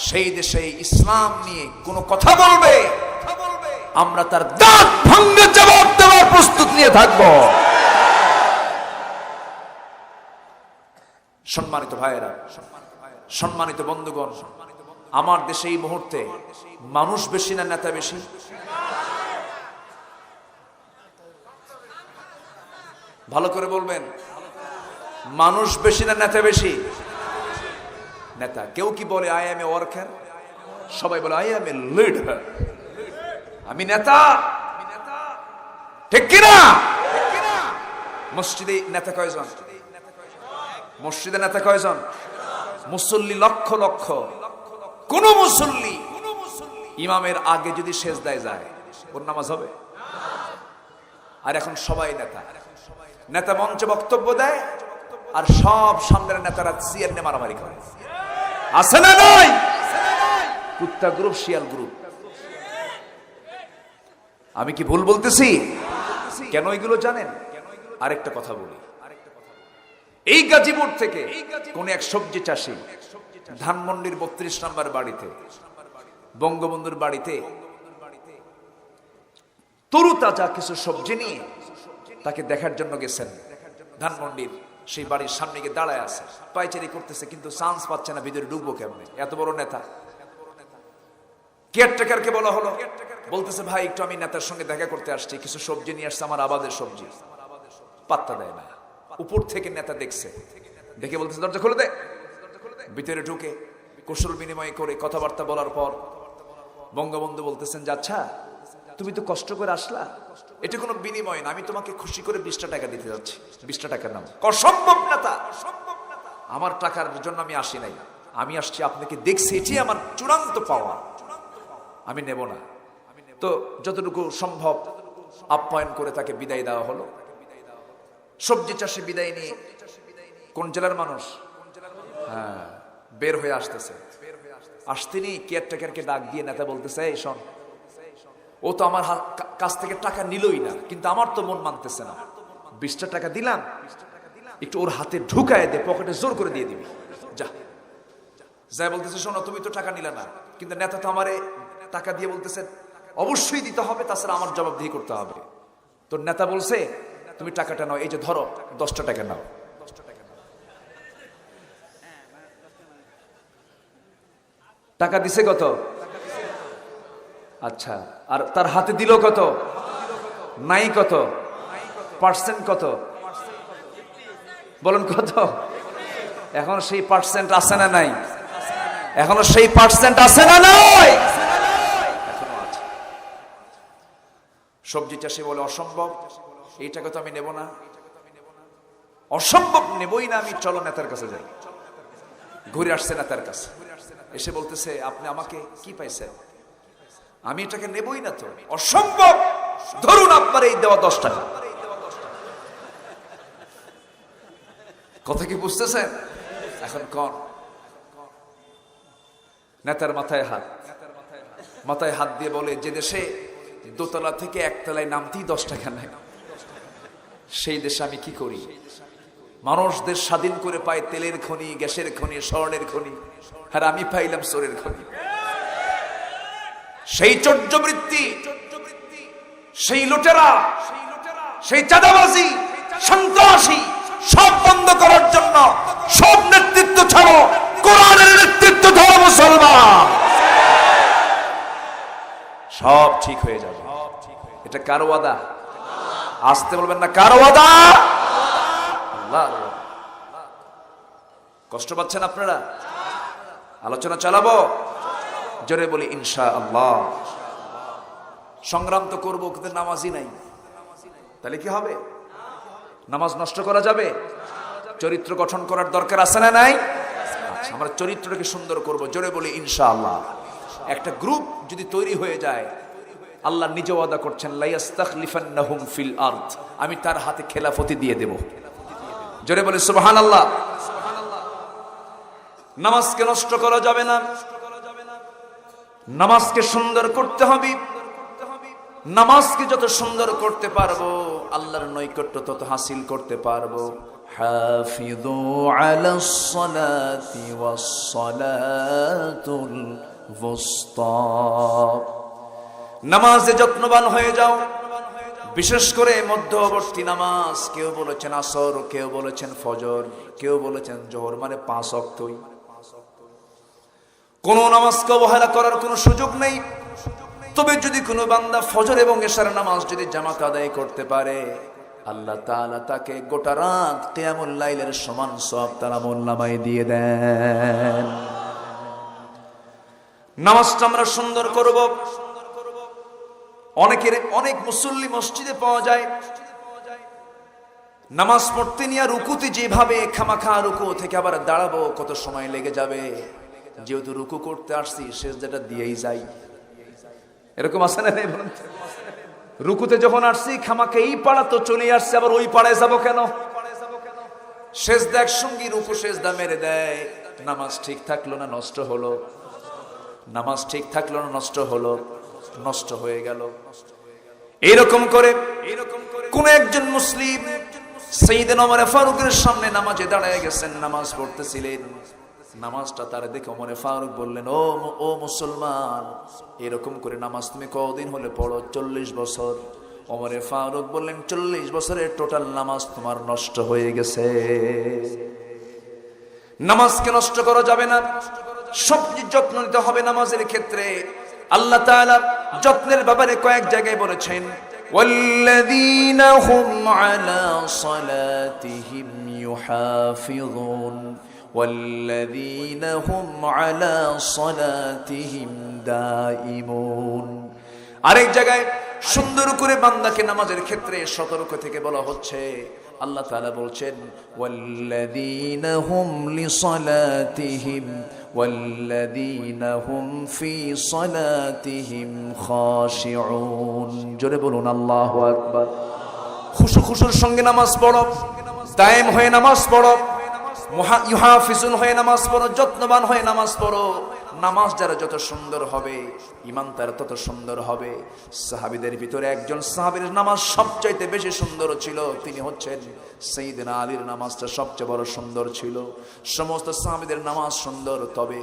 সেই দেশে ইসলাম নিয়ে কোনো কথা বলবে, আমরা তার দাঁত ভাঙে জবাব দেওয়ার প্রস্তুত নিয়ে থাকব। সম্মানিত ভাইয়েরা, সম্মানিত বন্ধুগণ, আমার দেশে এই মুহূর্তে মানুষ বেশি না নেতা বেশি? ভালো করে বলবেন, মানুষ বেশি না নেতা বেশি? নেতা। কেউ কি বলে আই এম এ ওয়ার্কার? সবাই বলে আই এম এ লিডার, আমি নেতা, ঠিক কিনা? মসজিদে নেতা কয়জন? মসজিদে নেতা কয়জন? মুসল্লি লক্ষ লক্ষ। কোন মুসল্লি ইমামের আগে যদি সেজদায় যায়, ওর নামাজ হবে? আর এখন সবাই নেতা, নেতা মঞ্চে বক্তব্য দেয়, আর সব সামনের নেতারা চেয়ার নিয়ে মারামারি করে। আছে না নাই? কুত্তা গ্রুপ, শিয়াল গ্রুপ। আমি কি ভুল বলতেছি? কেন এগুলো জানেন? আরেকটা কথা বলি, এই গাজীপুর থেকে কোন এক সবজি চাষী ধানমন্ডির 32 নম্বর বাড়িতে, বঙ্গবন্ধুর বাড়িতে তরুতাজা কিছু সবজি নিয়ে তাকে দেখার জন্য গেছেন। ধানমন্ডির সেই বাড়ির সামনে গিয়ে দাঁড়ায় আছে, পায়চারি করতেছে, কিন্তু চান্স পাচ্ছে না, ভিতরে ঢুকবো কেমনে? এত বড় নেতা। কেয়ারটেকারকে বলা হলো, বলতেছে ভাই একটু আমি নেতার সঙ্গে দেখা করতে আসছি, কিছু সবজি নিয়ে আসছে, আমার আবাদের সবজি। পাত্তা দেয় না। উপর থেকে নেতা দেখছে, দেখে বলতেছে দরজা খুলে দে। ভিতরে ঢুকে কুশল বিনিময় করে কথাবার্তা বলার পর বঙ্গবন্ধু বলতেছেন যে আচ্ছা তুমি তো কষ্ট করে আসলা, এটা কোনো বিনিময় না, আমি তোমাকে খুশি করে 20টা টাকা দিতে যাচ্ছি, 20টা টাকার নাম। অসম্ভব নেতা, আমার টাকার জন্য আমি আসি নাই, আমি আসছি আপনাকে দেখছি, এটি আমার চূড়ান্ত পাওয়া, আমি নেব না। তো যতটুকু সম্ভব আপ্যায়ন করে তাকে বিদায় দেওয়া হলো। সবজি চাষে বিদায় নিয়ে কোন জেলার মানুষ? হ্যাঁ, বের হয়ে আসতেছে। আসতেনি কেয়ারটেকারকে ডাক দিয়ে নেতা বলতেছে, এই শোন, ও তো আমার কাছ থেকে টাকা নিলই না, কিন্তু আমার তো মন মানতেছে না, 20টা টাকা দিলাম, একটু ওর হাতে ঢুকায় দে, পকেটে জোর করে দিয়ে দিবি, যা। যাই বলতেছে শোনো, তুমি তো টাকা নিলে না, কিন্তু নেতা তো আমারে টাকা দিয়ে বলতেছে অবশ্যই দিতে হবে, তাছাড়া আমার জবাবদিহি করতে হবে। তো নেতা বলছে তুমি টাকাটা নাও, এই যে ধরো 10টা টাকা নাও। টাকা দিছে কত? আচ্ছা, আর তার হাতে দিল কত? নাই কত? পার্সেন্ট কত? বলেন কত? এখন সেই পার্সেন্ট আছে না নাই? এখনো সেই পার্সেন্ট আছে না নাই? এখনো আছে। সবজি চাষি বলে অসম্ভব, এই টাকা তো আমি নেব না। অসম্ভব, নেবই না আমি, চলো নেতার কাছে যাই। ঘুরে আসছে নেতার কাছে, এসে বলতেছে আপনি আমাকে কি পাইছেন? আমি এটাকে নেবই না তো, অসম্ভব, ধরুন আপনার এই দেওয়া 10 টাকা। কথা কি বুঝতেছেন? এখন কোন নেতার মাথায় হাত, মাথায় হাত দিয়ে বলে যে দেশে দোতলা থেকে একতলায় নামতেই 10 টাকা নেয়, সেই দেশে আমি কি করি? মানুষদের স্বাধীন করে পায় তেলের খনি, গ্যাসের খনি, স্বর্ণের খনি, আর আমি পাইলাম চোরের খনি। সেই চর্যবৃত্তি, সেই লুটেরা, সেই চাঁদাবাজি, সন্ত্রাসী সব বন্ধ করার জন্য সব নেতৃত্ব ছাড়ো, কোরআনের নেতৃত্ব ধরো মুসলমান, সব ঠিক হয়ে যাবে। এটা কার ওয়াদা? আসতে বলবেন না, কার ওয়াদা? আল্লাহ। কষ্ট পাচ্ছেন আপনারা? আলোচনা চালাবো, জোরে বলি ইনশাআল্লাহ। সংগ্রাম তো করবো, কিন্তু নামাজই নাই, তাহলে কি হবে? নামাজ নষ্ট করা যাবে? চরিত্র গঠন করার দরকার আছে না নাই? আচ্ছা, আমরা চরিত্রটাকে সুন্দর করব, জোরে বলি ইনশাআল্লাহ। একটা গ্রুপ যদি তৈরি হয়ে যায়, আল্লাহ নিজে ওয়াদা করছেন লা ইস্তাখলিফান্নাহুম ফিল আরদ, আমি তার হাতে খেলাফতি দিয়ে দেব। জোরে বলে সুবহানাল্লাহ। নামাজকে নষ্ট করা যাবে না, নামাজকে সুন্দর করতে হবে। নামাজকে যত সুন্দর করতে পারবো আল্লাহর নৈকট্য তত হাসিল করতে পারবো। হাফিযু আলাস সালাতি ওয়াস সালাতুল ওয়ুসতা, নামাজে যত্নবান হয়ে যাও, বিশেষ করে মধ্যবর্তী নামাজ। কেউ বলেছেন আসর, কেউ বলেছেন ফজর, কেউ বলেছেন জোহর, মানে 5 ওয়াক্তই। কোন নামাজকে অবহেলা করার কোনো সুযোগ নেই। তবে যদি কোনো বান্দা ফজর এবং এশার নামাজ যদি জামাত আদায় করতে পারে, আল্লাহ তাআলা তাকে গোটা রাত কিয়ামুল লাইলের সমান সওয়াব তার আমলনামায় দিয়ে দেন। নামাজটা আমরা সুন্দর করব। অনেক মুসল্লি মসজিদে পাওয়া যায়, নামাজ পড়তে নিয়ে রুকুতে যেভাবে খামাখা রুকু থেকে আবার দাঁড়াবো কত সময় লেগে যাবে, যেহেতু রুকু করতে আসছি সেজদাটা দিয়েই যাই, এরকম আছে না? বলুন, রুকুতে যখন আসছি খামাখা এই পাড়া তো চলে আসছে, আবার ওই পাড়ায় যাবো কেন? সেজদা একসঙ্গে রুকু সেজদা মেরে দেয়। নামাজ ঠিক থাকলো না নষ্ট হলো, নামাজ ঠিক থাকলো না নষ্ট হলো, নষ্ট হয়ে গেল। এইরকম করে কোন একজন মুসলিম সাইয়েদনা ওমর ফারুকের সামনে নামাজে দাঁড়ায় গেছেন, নামাজ পড়তেছিলেন। নামাজটা তার দেখে ওমর ফারুক বললেন, ও মুসলমান, এরকম করে নামাজ তুমি কতদিন হলে পড়ো? 40 বছর। ওমর ফারুক বললেন, 40 বছরের টোটাল নামাজ তোমার নষ্ট হয়ে গেছে। নামাজকে নষ্ট করা যাবে না, সব যত্ন নিতে হবে নামাজের ক্ষেত্রে। আল্লাহ তাআলা যত্নের ব্যাপারে কয়েক জায়গায় বলেছেন, ওয়াল্লাযীনা হুম আলা সালাতিহিম ইউহাফিযুন ওয়াল্লাযীনা হুম আলা সালাতিহিম দাঈমুন। আরেক জায়গায় সুন্দর করে বান্দাকে নামাজের ক্ষেত্রে সতর্ক থেকে বলা হচ্ছে। আল্লাহ তাআলা বলছেন, ওয়াল্লাযীনা হুম লিসালাতিহিম ওয়াল্লাযীনা হুম ফি সালাতিহিম খাশিউন। জোরে বলুন আল্লাহু আকবার। খুশুর সঙ্গে নামাজ পড়ো, দায়েম হয়ে নামাজ পড়ো, ইউহাফিজুন হয়ে নামাজ পড়ো, যত্নবান হয়ে নামাজ পড়ো। নামাজ যারা যত সুন্দর হবে ঈমান তার তত সুন্দর হবে। সাহাবীদের ভিতরে একজন সাহাবীর নামাজ সবচাইতে বেশি সুন্দর ছিল, তিনি হচ্ছেন সাইয়েদনা আলীর নামাজটা সবচেয়ে বড় সুন্দর ছিল। সমস্ত সাহাবীদের নামাজ সুন্দর, তবে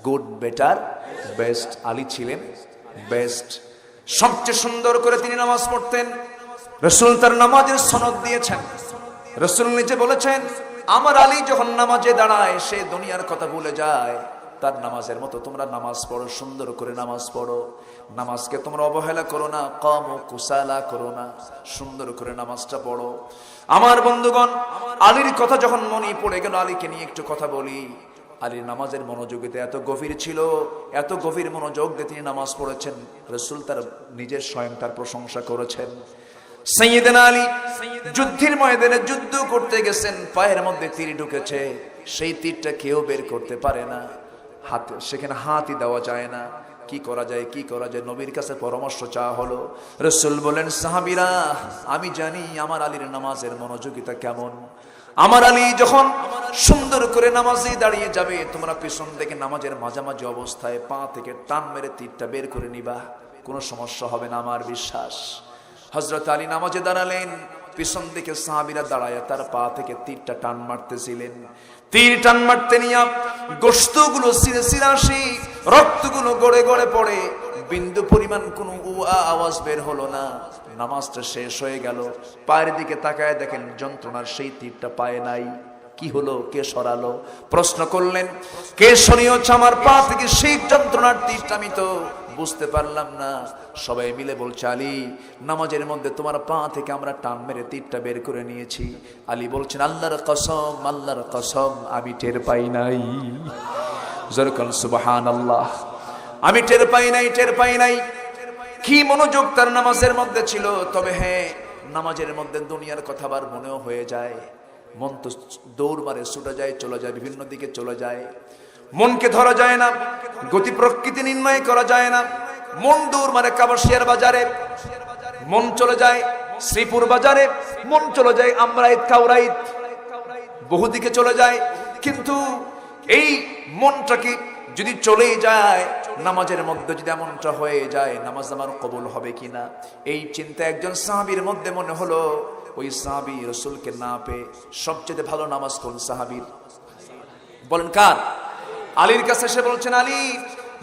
গুড বেটার বেস্ট, আলী ছিলেন বেস্ট। সবচেয়ে সুন্দর করে তিনি নামাজ পড়তেন। রাসূল তার নামাজের সনদ দিয়েছেন। রাসূল নিজে বলেছেন, আমার আলী যখন নামাজে দাঁড়ায় সে দুনিয়ার কথা ভুলে যায়। তার নামাজের মতো তোমরা নামাজ পড়ো, সুন্দর করে নামাজ পড়ো। নামাজকে তোমরা অবহেলা করো না, কম ও কুসালা করো না, সুন্দর করে নামাজটা পড়ো। আমার বন্ধুগণ, আলীর কথা যখন মনে পড়ে গেল, আলীকে নিয়ে একটু কথা বলি। আলীর নামাজের মনোযোগিতা এত গভীর ছিল, এত গভীর মনোযোগ দিয়ে তিনি নামাজ পড়েছেন। রাসূল তার নিজের স্বয়ং তার প্রশংসা করেছেন। সাইয়েদনা আলী যুদ্ধের ময়দানে যুদ্ধ করতে গেছেন, পায়ের মধ্যে তীর ঢুকেছে, সেই তীরটা কেউ বের করতে পারে না, হাতে সেখানে হাতই দেওয়া যায় না। কি করা যায়, কি করা যায়? নবীর কাছে পরামর্শ চাওয়া হলো। রাসূল বলেন, সাহাবীরা, আমি জানি আমার আলীর নামাজের মনোযোগিতা কেমন। আমার আলী যখন সুন্দর করে নামাজে দাঁড়িয়ে যাবে, তোমরা পিছন থেকে নামাজের মাঝামাঝি অবস্থায় পা থেকে টান মেরে তীরটা বের করে নিবা, কোনো সমস্যা হবে না, আমার বিশ্বাস। হযরত আলী নামাজে দাঁড়ালেন, পিছন দিকে সাহাবীরা দাঁড়ায় তার পা থেকে তীরটা টান মারতেছিলেন। তীর টান মারতে নিয়া গোশতগুলো ছিঁড়ে আসি, রক্তগুলো গড়ে গড়ে পড়ে, বিন্দু পরিমাণ কোনো আওয়াজ বের হলো না। নামাজটা শেষ হয়ে গেল। পায়ের দিকে তাকায় দেখেন যন্ত্রণার সেই তীরটা পায়ে নাই। কি হলো, কে সরালো? প্রশ্ন করলেন, কে সরিয়েছে আমার পা থেকে সেই যন্ত্রণার তীরটা? আমি তো বুঝতে পারলাম না। সবাই মিলে বলছে, আলী, নামাজের মধ্যে তোমার পা থেকে আমরা টান মেরে তীরটা বের করে নিয়েছি। আলী বলছেন, আল্লাহর কসম, আল্লাহর কসম, আমি টের পাই নাই। জোরকান সুবহানাল্লাহ। আমি টের পাই নাই। কি মনোযোগ তার নামাজের মধ্যে ছিল। তবে হ্যাঁ, নামাজের মধ্যে দুনিয়ার কথা বার মনেও হয়ে যায়, মন তো দৌড় মারে, ছুটে যায়, চলে যায়, বিভিন্ন দিকে চলে যায়। মনকে ধরা যায় না, গতি প্রকৃতি নির্ণয় করা যায় না। মন দূর মানে কাবাসিয়ার বাজারে মন চলে যায়, শ্রীপুর বাজারে মন চলে যায়, আমরাইত কাউরাইত বহুদিকে চলে যায়। কিন্তু এই মনটাকে যদি চলে যায়, নামাজের মধ্যে যদি এমনটা হয়ে যায়, নামাজ আমার কবুল হবে কিনা, এই চিন্তা একজন সাহাবীর মধ্যে মনে হলো। ওই সাহাবী রাসূলকে না পেয়ে সবচেয়ে ভালো নামাজ কোন সাহাবীর? বলেন কার? আলীর কাছে এসে বলছেন, আলী,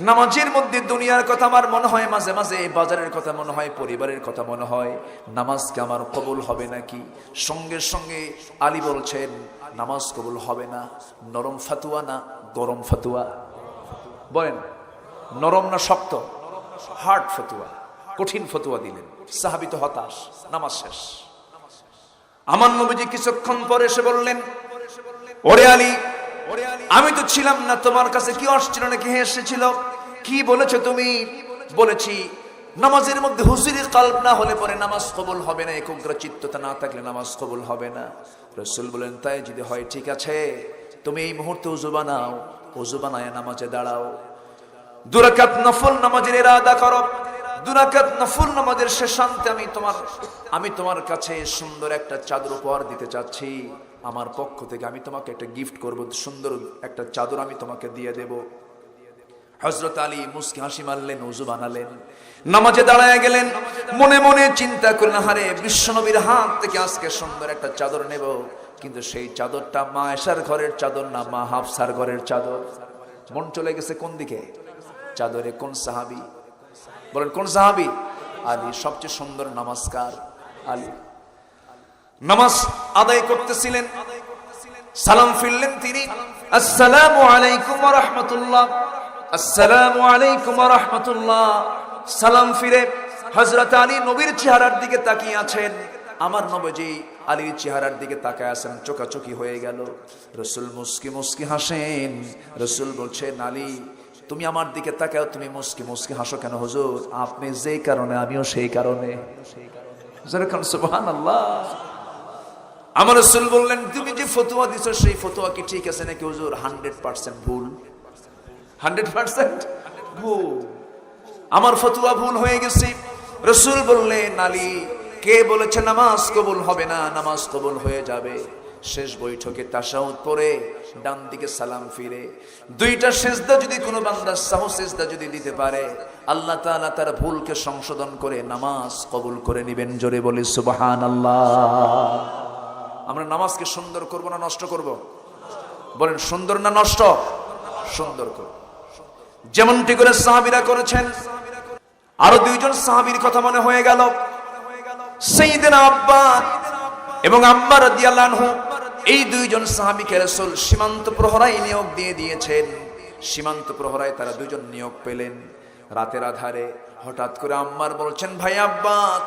নামাজের মধ্যে দুনিয়ার কথা আমার মনে হয়, মাঝে মাঝে বাজারের কথা মনে হয়, পরিবারের কথা মনে হয়, নামাজকে আমার কবুল হবে নাকি? সঙ্গে সঙ্গে আলী বলছেন, নামাজ কবুল হবে না। নরম ফাতুয়া না গরম ফাতুয়া? বলেন, নরম না শক্ত? হার্ড ফতুয়া, কঠিন ফতুয়া দিলেন। সাহাবী তো হতাশ, নামাজ শেষ। আমার নবীজি কিছুক্ষণ পরে এসে বললেন, ওরে আলী, আমি তো ছিলাম না, তোমার কাছে কি আসছিল নাকি এসেছিল? কি বলেছো তুমি? বলেছি নামাজের মধ্যে হুজুরি কলব না হলে পরে নামাজ কবুল হবে না, একাগ্রচিত্ততা না থাকলে নামাজ কবুল হবে না। রাসূল বলেন, তাই যদি হয় ঠিক আছে, তুমি এই মুহূর্তে ওযু বানাও, ওযু বানায় নামাজে দাঁড়াও, 2 রাকাত নফল নামাজের ইরাদা করো। 2 রাকাত নফল নামাজের শেষান্তে আমি তোমার কাছে সুন্দর একটা চাদর উপহার দিতে চাচ্ছি। আমার পক্ষ থেকে আমি তোমাকে একটা গিফট করব, সুন্দর একটা চাদর আমি তোমাকে দিয়ে দেব। হযরত আলী মুস্কি হাসি মারলেন, ওযু বানালেন, নামাজে দাঁড়ায় গেলেন। মনে মনে চিন্তা করলেন, হারে বিশ্বনবীর হাত থেকে আজকে সুন্দর একটা চাদর নেব, কিন্তু সেই চাদরটা মা আয়েশার ঘরের চাদর না, মা হাফসার ঘরের চাদর। মন চলে গেছে কোন দিকে? চাদরে। কোন সাহাবী? বলেন কোন সাহাবী? আলী। সবচেয়ে সুন্দর নামাজকার আলী। নামাজ আদায় করতেছিলেন, সালাম ফিরলেন তিনি, আসসালামু আলাইকুম ওয়া রাহমাতুল্লাহ, আসসালামু আলাইকুম ওয়া রাহমাতুল্লাহ। সালাম ফিরে হযরত আলী নবীর চেহারার দিকে তাকিয়ে আছেন। আমার নবীজি আলীর চেহারার দিকে তাকায় আছেন, চোখাচোখি হয়ে গেল। রাসূল মুস্কি মুস্কি হাসেন। রাসূল বলছেন, আলী, তুমি আমার দিকে তাকাও, তুমি মুস্কি মুস্কি হাসো কেন? হুজুর, আপনি যেই কারণে আমিও সেই কারণে। সুবহানাল্লাহ। আমার রাসূল বললেন, তুমি যে ফতোয়া দিছো সেই ফতোয়া কি ঠিক আছে নাকি? হুজুর, 100% ভুল। 100% ভুল, আমার ফতোয়া ভুল হয়ে গেছে। রাসূল বললেন, আলী, কে বলেছে নামাজ কবুল হবে না? নামাজ কবুল হয়ে যাবে। শেষ বৈঠকে তাশাহুদ পড়ে ডান দিকে সালাম ফিরে 2টা সিজদা যদি কোনো বান্দা সাহু সিজদা যদি দিতে পারে, আল্লাহ তাআলা তার ভুলকে সংশোধন করে নামাজ কবুল করে নেবেন। জোরে বলি সুবহানাল্লাহ। আমরা নামাজকে সুন্দর করব না নষ্ট করব? বলেন, সুন্দর না নষ্ট? সুন্দর করব, যেমনটি করে সাহাবীরা করেছেন। আরো 2 জন সাহাবীর কথা মনে হয়ে গেল, সাইয়েদনা আব্বাস এবং আম্মার রাদিয়াল্লাহু আনহু। এই 2 জন সাহাবীকে রাসূল সীমান্ত প্রহরায় নিয়োগ দিয়ে দিয়েছেন। সীমান্ত প্রহরায় তারা 2 জন নিয়োগ পেলেন। রাতের আধারে হঠাৎ করে আম্মার বলছেন, ভাই আব্বাস,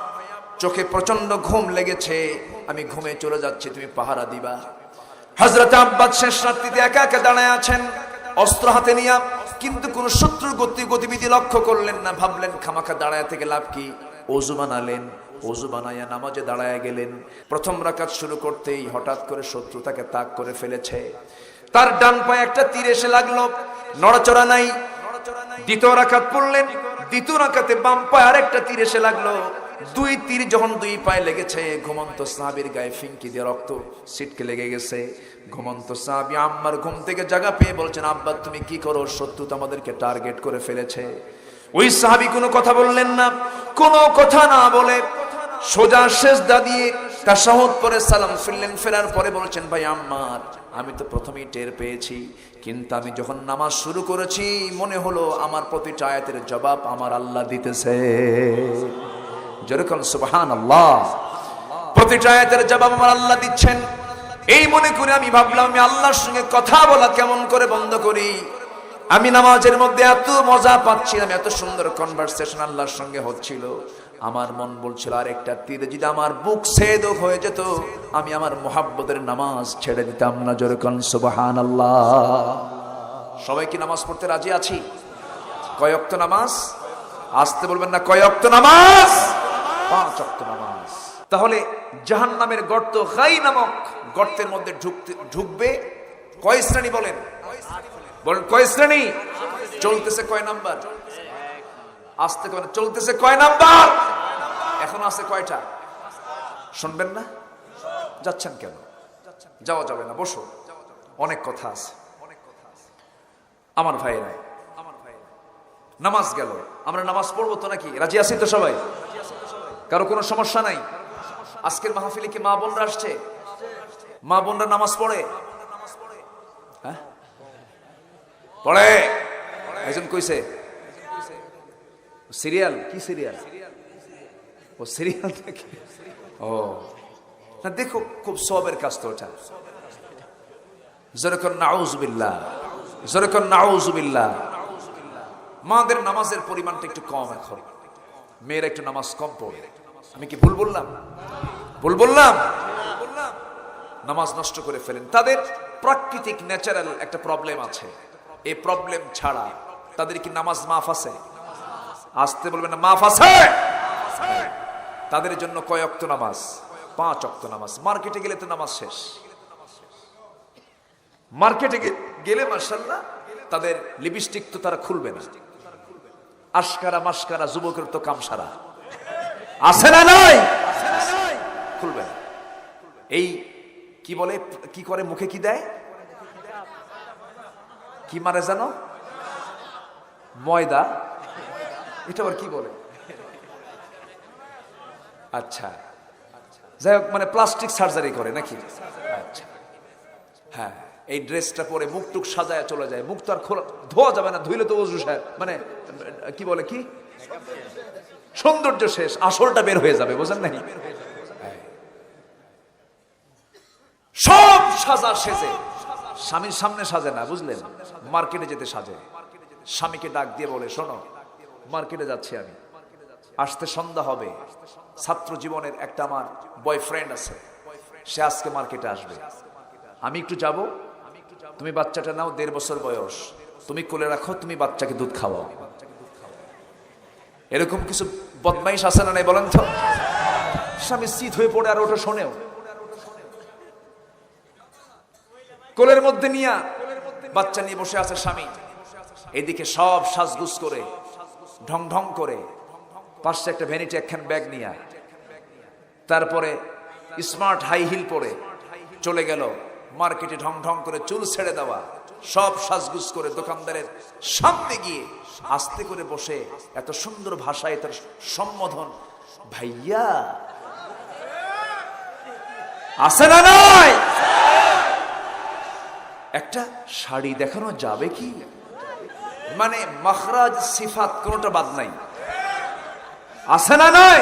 চোখে প্রচন্ড ঘুম লেগেছে, আমি ঘুমে চলে যাচ্ছি, তুমি পাহারা দিবা। হযরত আব্বাস শেষ রাত্রিতে একা একা দাঁড়ায় আছেন, অস্ত্র হাতে নিয়ে, কিন্তু কোন শত্রুর গতিবিধি লক্ষ্য করলেন না। ভাবলেন খামাখা দাঁড়ায় থেকে লাভ কি? ওযু বানালেন, ওযু বানায়া নামাজে দাঁড়ায় গেলেন। প্রথম রাকাত শুরু করতেই হঠাৎ করে শত্রু তাকে তাক করে ফেলেছে। তার ডান পায়ে একটা তীর এসে লাগলো, নড়াচড়া নাই। দ্বিতীয় রাকাত পড়লেন, দ্বিতীয় রাকাতে বাম পায়ে আরেকটা তীর এসে লাগলো। 2 তীর যখন 2 পায়ে লেগেছে, ঘুমন্ত সাহাবীর গায়ে ফিনকি দিয়ে রক্ত ছিটকে লেগে গেছে। ঘুমন্ত সাহাবী আম্মার ঘুম থেকে জাগা পেয়ে বলছেন, আব্বা তুমি কি করো? শত্রু তো আমাদেরকে টার্গেট করে ফেলেছে। ওই সাহাবী কোনো কথা বললেন না, কোনো কথা না বলে সোজা সিজদা দিয়ে তাশাহুদ পরে সালাম ফিরলেন। ফেরার পরে বলছেন, ভাই আম্মার, আমি তো প্রথমেই টের পেয়েছি, কিন্তু আমি যখন নামাজ শুরু করেছি মনে হলো আমার প্রতিটা আয়াতের জবাব আমার আল্লাহ দিতেছে। যেরকম সুবহানাল্লাহ, প্রতিটা আয়াতের জবাব আমার আল্লাহ দিচ্ছেন। এই মনে করে আমি ভাবলাম, আমি আল্লাহর সঙ্গে কথা বলা কেমন করে বন্ধ করি? আমি নামাজের মধ্যে এত মজা পাচ্ছিলাম, এত সুন্দর কনভারসেশন আল্লাহর সঙ্গে হচ্ছিল। আমার মন বলছিল, আর একটা তীর যদি আমার বুক ছেদ হয়ে যেত, আমি আমার মুহাব্বতের নামাজ ছেড়ে দিতাম না। যেরকম সুবহানাল্লাহ। সবাই কি নামাজ পড়তে রাজি আছি? কয় ওয়াক্ত নামাজ? আসতে বলবেন না, কয় ওয়াক্ত নামাজ? 5 ওয়াক্ত নামাজ। তাহলে জাহান্নামের গর্ত গাই নামক গর্তের মধ্যে ঢুকবে কয় শ্রেণী বলেন? বলেন কয় শ্রেণী? চলতেছে কয় নাম্বার? আসতে কয়? চলতেছে কয় নাম্বার? এখন আছে কয়টা? শুনবেন না? যাচ্ছেন কেন? যাওয়া যাবে না, বসো, অনেক কথা আছে। আমার ভাইরা, নামাজ গেল, আমরা নামাজ পড়বো তো নাকি? রাজি আছি তো সবাই? কারো কোনো সমস্যা নাই? আজকের মাহফিলে কি মা বোনরা আসছে? মা বোনরা নামাজ পড়ে? হ্যাঁ পড়ে। একজন কইছে সিরিয়াল, কি সিরিয়াল? ও সিরিয়াল দেখে। ও না, দেখো খুব সবের কাজ তো ওটা। যেরকম নাউজুবিল্লাহ, যেরকম নাউজুবিল্লাহ। মাদের নামাজের পরিমাণটা একটু কম এখন, মেয়েরা একটু নামাজ কম পড়ে। আমি কি ভুল বললাম? ভুল বললাম? নামাজ নষ্ট করে ফেলেন। তাদের প্রাকৃতিক ন্যাচারাল একটা প্রবলেম আছে, এই প্রবলেম ছাড়া তাদের কি নামাজ মাফ আছে? আসতে বলবেন না, মাফ আছে। তাদের জন্য কয় ওয়াক্ত নামাজ? 5 ওয়াক্ত নামাজ। মার্কেটে গেলে তো নামাজ শেষ। মার্কেটে গেলে মাশাআল্লাহ তাদের লিপস্টিক তো তারা খুলবে না, আশকারা মাস্কারা যুবকের তো কাম সারা আছে না নাই? খুলবে না। এই কি বলে, কি করে, মুখে কি দেয়, কি মারে জানো? ময়দা। এটা আবার কি বলে? আচ্ছা, যাই হোক, মানে প্লাস্টিক সার্জারি করে নাকি? আচ্ছা, হ্যাঁ, এই ড্রেসটা পরে মুখ টুক সাজায় চলে যায়। মুখ তো আর খোলা, ধোয়া যাবে না, ধুইলে তো ওযু সাহেব, মানে কি বলে, কি সৌন্দর্য শেষ, আসলটা বের হয়ে যাবে, বোঝেন নাই? সব সাজা সেজে স্বামীর সামনে সাজে না, বুঝলেন? মার্কেটে যেতে সাজে। স্বামীকে ডাক দিয়ে বলে, শোনো, মার্কেটে যাচ্ছি আমি, আসতে সন্ধ্যা হবে। ছাত্র জীবনের একটা আমার বয়ফ্রেন্ড আছে, সে আজকে মার্কেটে আসবে, আমি একটু যাব, তুমি বাচ্চাটা নাও, 1.5 বছর বয়স, তুমি কোলে রাখো, তুমি বাচ্চাকে দুধ খাওয়াও। এরকম কিছু বদমাইশ আছে না নাই বলেন তো? স্বামী শীত হয়ে পড়ে আর ওটা শোনেও, কোলের মধ্যে নিয়ে বাচ্চা নিয়ে বসে আছে স্বামী, এদিকে সব সাজগুজ করে ঢং ঢং করে, পাশে একটা ভ্যানিটি একখান ব্যাগ নিয়ে, তারপরে স্মার্ট হাই হিল পরে চলে গেল মার্কেটে, ঢং ঢং করে চুল ছেড়ে দেওয়া, সব সাজগুজ করে দোকানদারের সামনে গিয়ে আস্তে করে বসে এত সুন্দর ভাষায় তার সম্বোধন, ভাইয়া আছে না নাই? একটা শাড়ি দেখানো যাবে কি? মানে মাখরাজ সিফাত কোনটা বাদ নাই, আছে না নাই?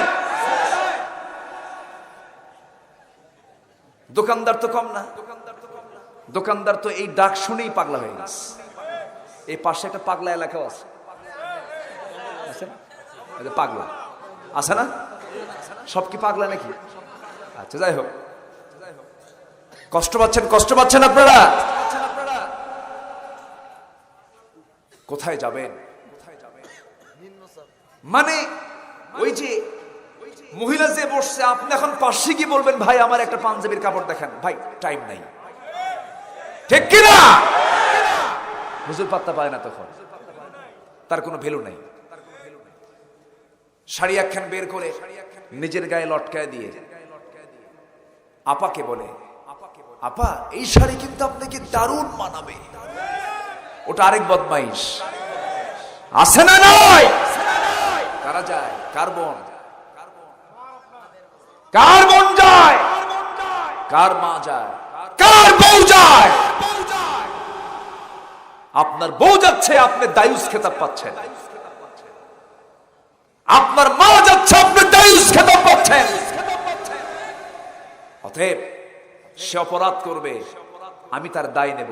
দোকানদার তো কম না, দোকানদার তো এই ডাক শুনেই পাগলা হয়ে গেছে। এই পাশে একটা পাগলা এলাকাও আছে, পাগলা আছে না? সব কি পাগলা নাকি? আচ্ছা, যাই হোক, কষ্ট পাচ্ছেন, কষ্ট পাচ্ছেন আপনারা? কোথায় যাবেন? মানে ওই যে মহিলা যে বসছে, আপনি এখন পাশে কি বলবেন, ভাই আমার একটা পাঞ্জাবির কাপড় দেখান, ভাই টাইম নাই, ঠিক কিনা? হুজুর পাত্তা পায় না, তখন তার কোনো ভ্যালু নাই। শাড়ি একখান বের করে নিজের গায়ে লটকায় দিয়ে আপাকে বলে, আপা এই শাড়ি কিন্তু আপনাকে দারুণ মানাবে। ওটা আরেক বদমাইশ, আছে না নয়? কারা যায়? কার বোন? কার বোন যায়? কার মা যায়? কার বউ যায়? আপনার বউ যাচ্ছে, আপনি দায়ুস খেতাব পাচ্ছেন। আপনার মা যাচ্ছে, আপনি দায়ুস খেতাব পাচ্ছেন। অতএব সে অপরাধ করবে, আমি তার দায় নেব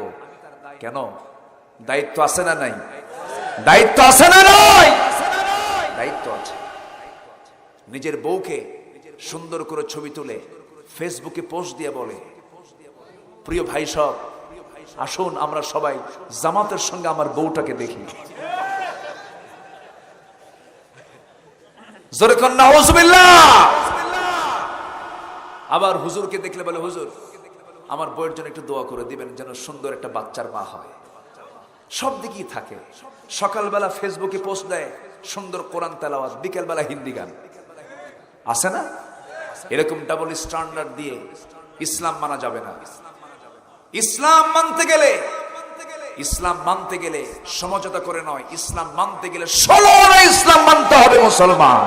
কেন? দায়িত্ব আছে না নাই? দায়িত্ব আছে না নাই? দায়িত্ব আছে। নিজের বউকে সুন্দর করে ছবি তুলে ফেসবুকে পোস্ট দিয়ে বলে, প্রিয় ভাই সব, আসুন আমরা সবাই জামাতের সঙ্গে আমার বউটাকে দেখি। জোরে কর নাউজুবিল্লাহ। আবার হুজুরকে দেখলে বলে, হুজুর আমার বউয়ের জন্য একটু দোয়া করে দিবেন, যেন সুন্দর একটা বাচ্চার মা হয়। সব দিকেই থাকে। সকালবেলা ফেসবুকে পোস্ট দেয় সুন্দর কোরআন তেলাওয়াত, বিকেলবেলা হিন্দি গান, আছে না? এরকম ডাবল স্ট্যান্ডার্ড দিয়ে ইসলাম মানা যাবে না। ইসলাম মানতে গেলে সমঝোতা করে নয়, ইসলাম মানতে গেলে ষোলো ইসলাম মানতে হবে মুসলমান।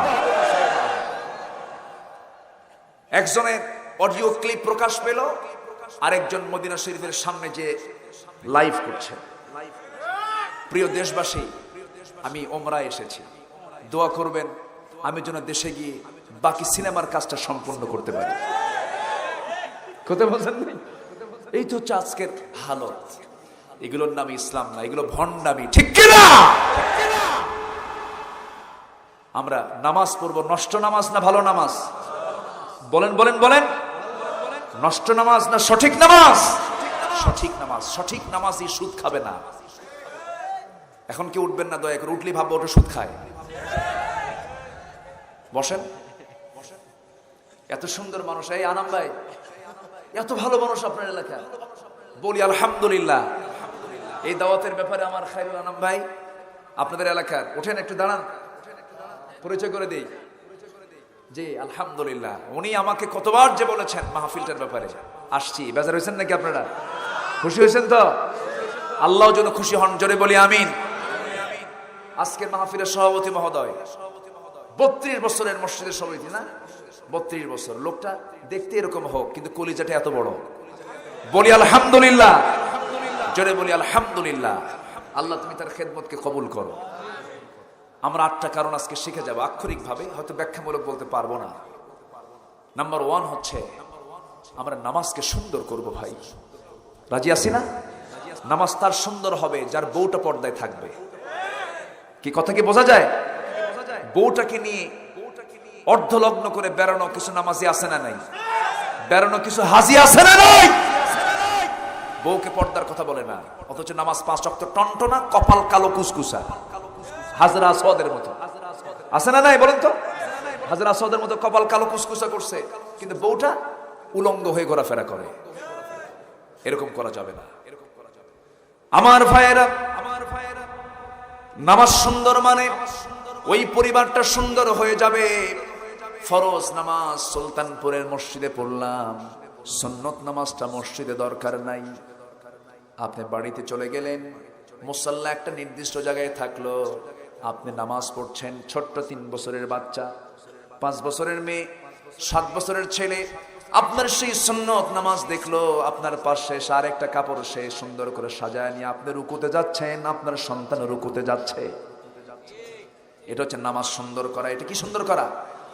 একজনের অডিও ক্লিপ প্রকাশ পেল, আরেকজন মদিনা শরীফের সামনে যে লাইভ করছে। প্রিয় দেশবাসী, আমি ওমরায় এসেছি, দোয়া করবেন আমি যেন দেশে গিয়ে বাকি সিনেমার কাজটা সম্পূর্ণ করতে পারি। কথা বলছেন না? এই তো হচ্ছে আজকের হালত। এগুলোর নাম ইসলাম না, এগুলো ভণ্ডামি, ঠিক কিনা? আমরা নামাজ পড়বো, নষ্ট নামাজ না ভালো নামাজ? বলেন বলেন বলেন, নষ্ট নামাজ না সঠিক নামাজ? সঠিক নামাজ। সঠিক নামাজই সুদ খাবে না। এখন কি উঠবেন না? দয়া করে উঠলি ভাববো ওটা সুদ খায়। বসেন। এত সুন্দর মানুষ, এই আনাম ভাই, এত ভালো মানুষ আপনার এলাকায়, বলি আলহামদুলিল্লাহ। এই দাওয়াতের ব্যাপারে আমার খায়রুল আনাম ভাই আপনাদের এলাকার, ওঠেন একটু দাঁড়ান, পরিচয় করে দেই। জি আলহামদুলিল্লাহ, উনি আমাকে কতবার যে বলেছেন মাহফিলটার ব্যাপারে। আসছি, বেজার হয়েছেন নাকি আপনারা? খুশি হয়েছেন তো? আল্লাহ যেন খুশি হন, জোরে বলি আমিন। আজকের মাহফিলের সভাপতি মহোদয় 32 বছরের মসজিদের সভাপতি, না 32 বছর। লোকটা দেখতে এরকম হোক, কিন্তু কলিজাটা এত বড়। বলি আলহামদুলিল্লাহ, জোরে বলি আলহামদুলিল্লাহ। আল্লাহ তুমি তার খেদমতকে কবুল করো। আমরা 8টা কারণ আজকে শিখে যাবো আক্ষরিক ভাবে, হয়তো ব্যাখ্যামূলক বলতে পারবো না। নাম্বার 1 হচ্ছে আমরা নামাজকে সুন্দর করব। ভাই রাজি আছি না? নামাজ তার সুন্দর হবে যার বউটা পর্দায় থাকবে। কি কথা কি বোঝা যায়? বউটাকে নিয়ে অর্ধলগ্ন করে বেড়ানো কিছু নামাজি আছে না নাই? বেড়ানো কিছু হাজি আছে না নাই? বউকে পর্দার কথা বলে না, অথচ নামাজ 5 ওয়াক্ত টনটনা, কপাল কালো কুসকুসা, হাজরা আসওয়াদের মতো। আছে না নাই বলেন তো? হাজরা আসওয়াদের মতো কপাল কালো কুসকুসা করছে, কিন্তু বউটা উলঙ্গ হয়ে ঘোরাফেরা করে। এরকম করা যাবে না। আমার ভাইয়েরা, নামাজ সুন্দর মানে ওই পরিবারটা সুন্দর হয়ে যাবে। ফরজ নামাজ সুলতানপুরের মসজিদে পড়লাম, সুন্নত নামাজটা মসজিদে দরকার নাই। আপনি বাড়িতে চলে গেলেন, মুসাল্লা একটা নির্দিষ্ট জায়গায় থাকলো, আপনি নামাজ পড়ছেন। ছোট্ট 3 বছরের বাচ্চা, 5 বছরের মেয়ে, 7 বছরের ছেলে আপনার সেই সুন্নত নামাজ দেখলো, আপনার পাশে আর একটা কাপড় সে সুন্দর করে সাজায় নিয়ে আপনি রুকুতে যাচ্ছেন, আপনার সন্তান রুকুতে যাচ্ছে। এটা হচ্ছে নামাজ সুন্দর করা। এটা কি সুন্দর করা?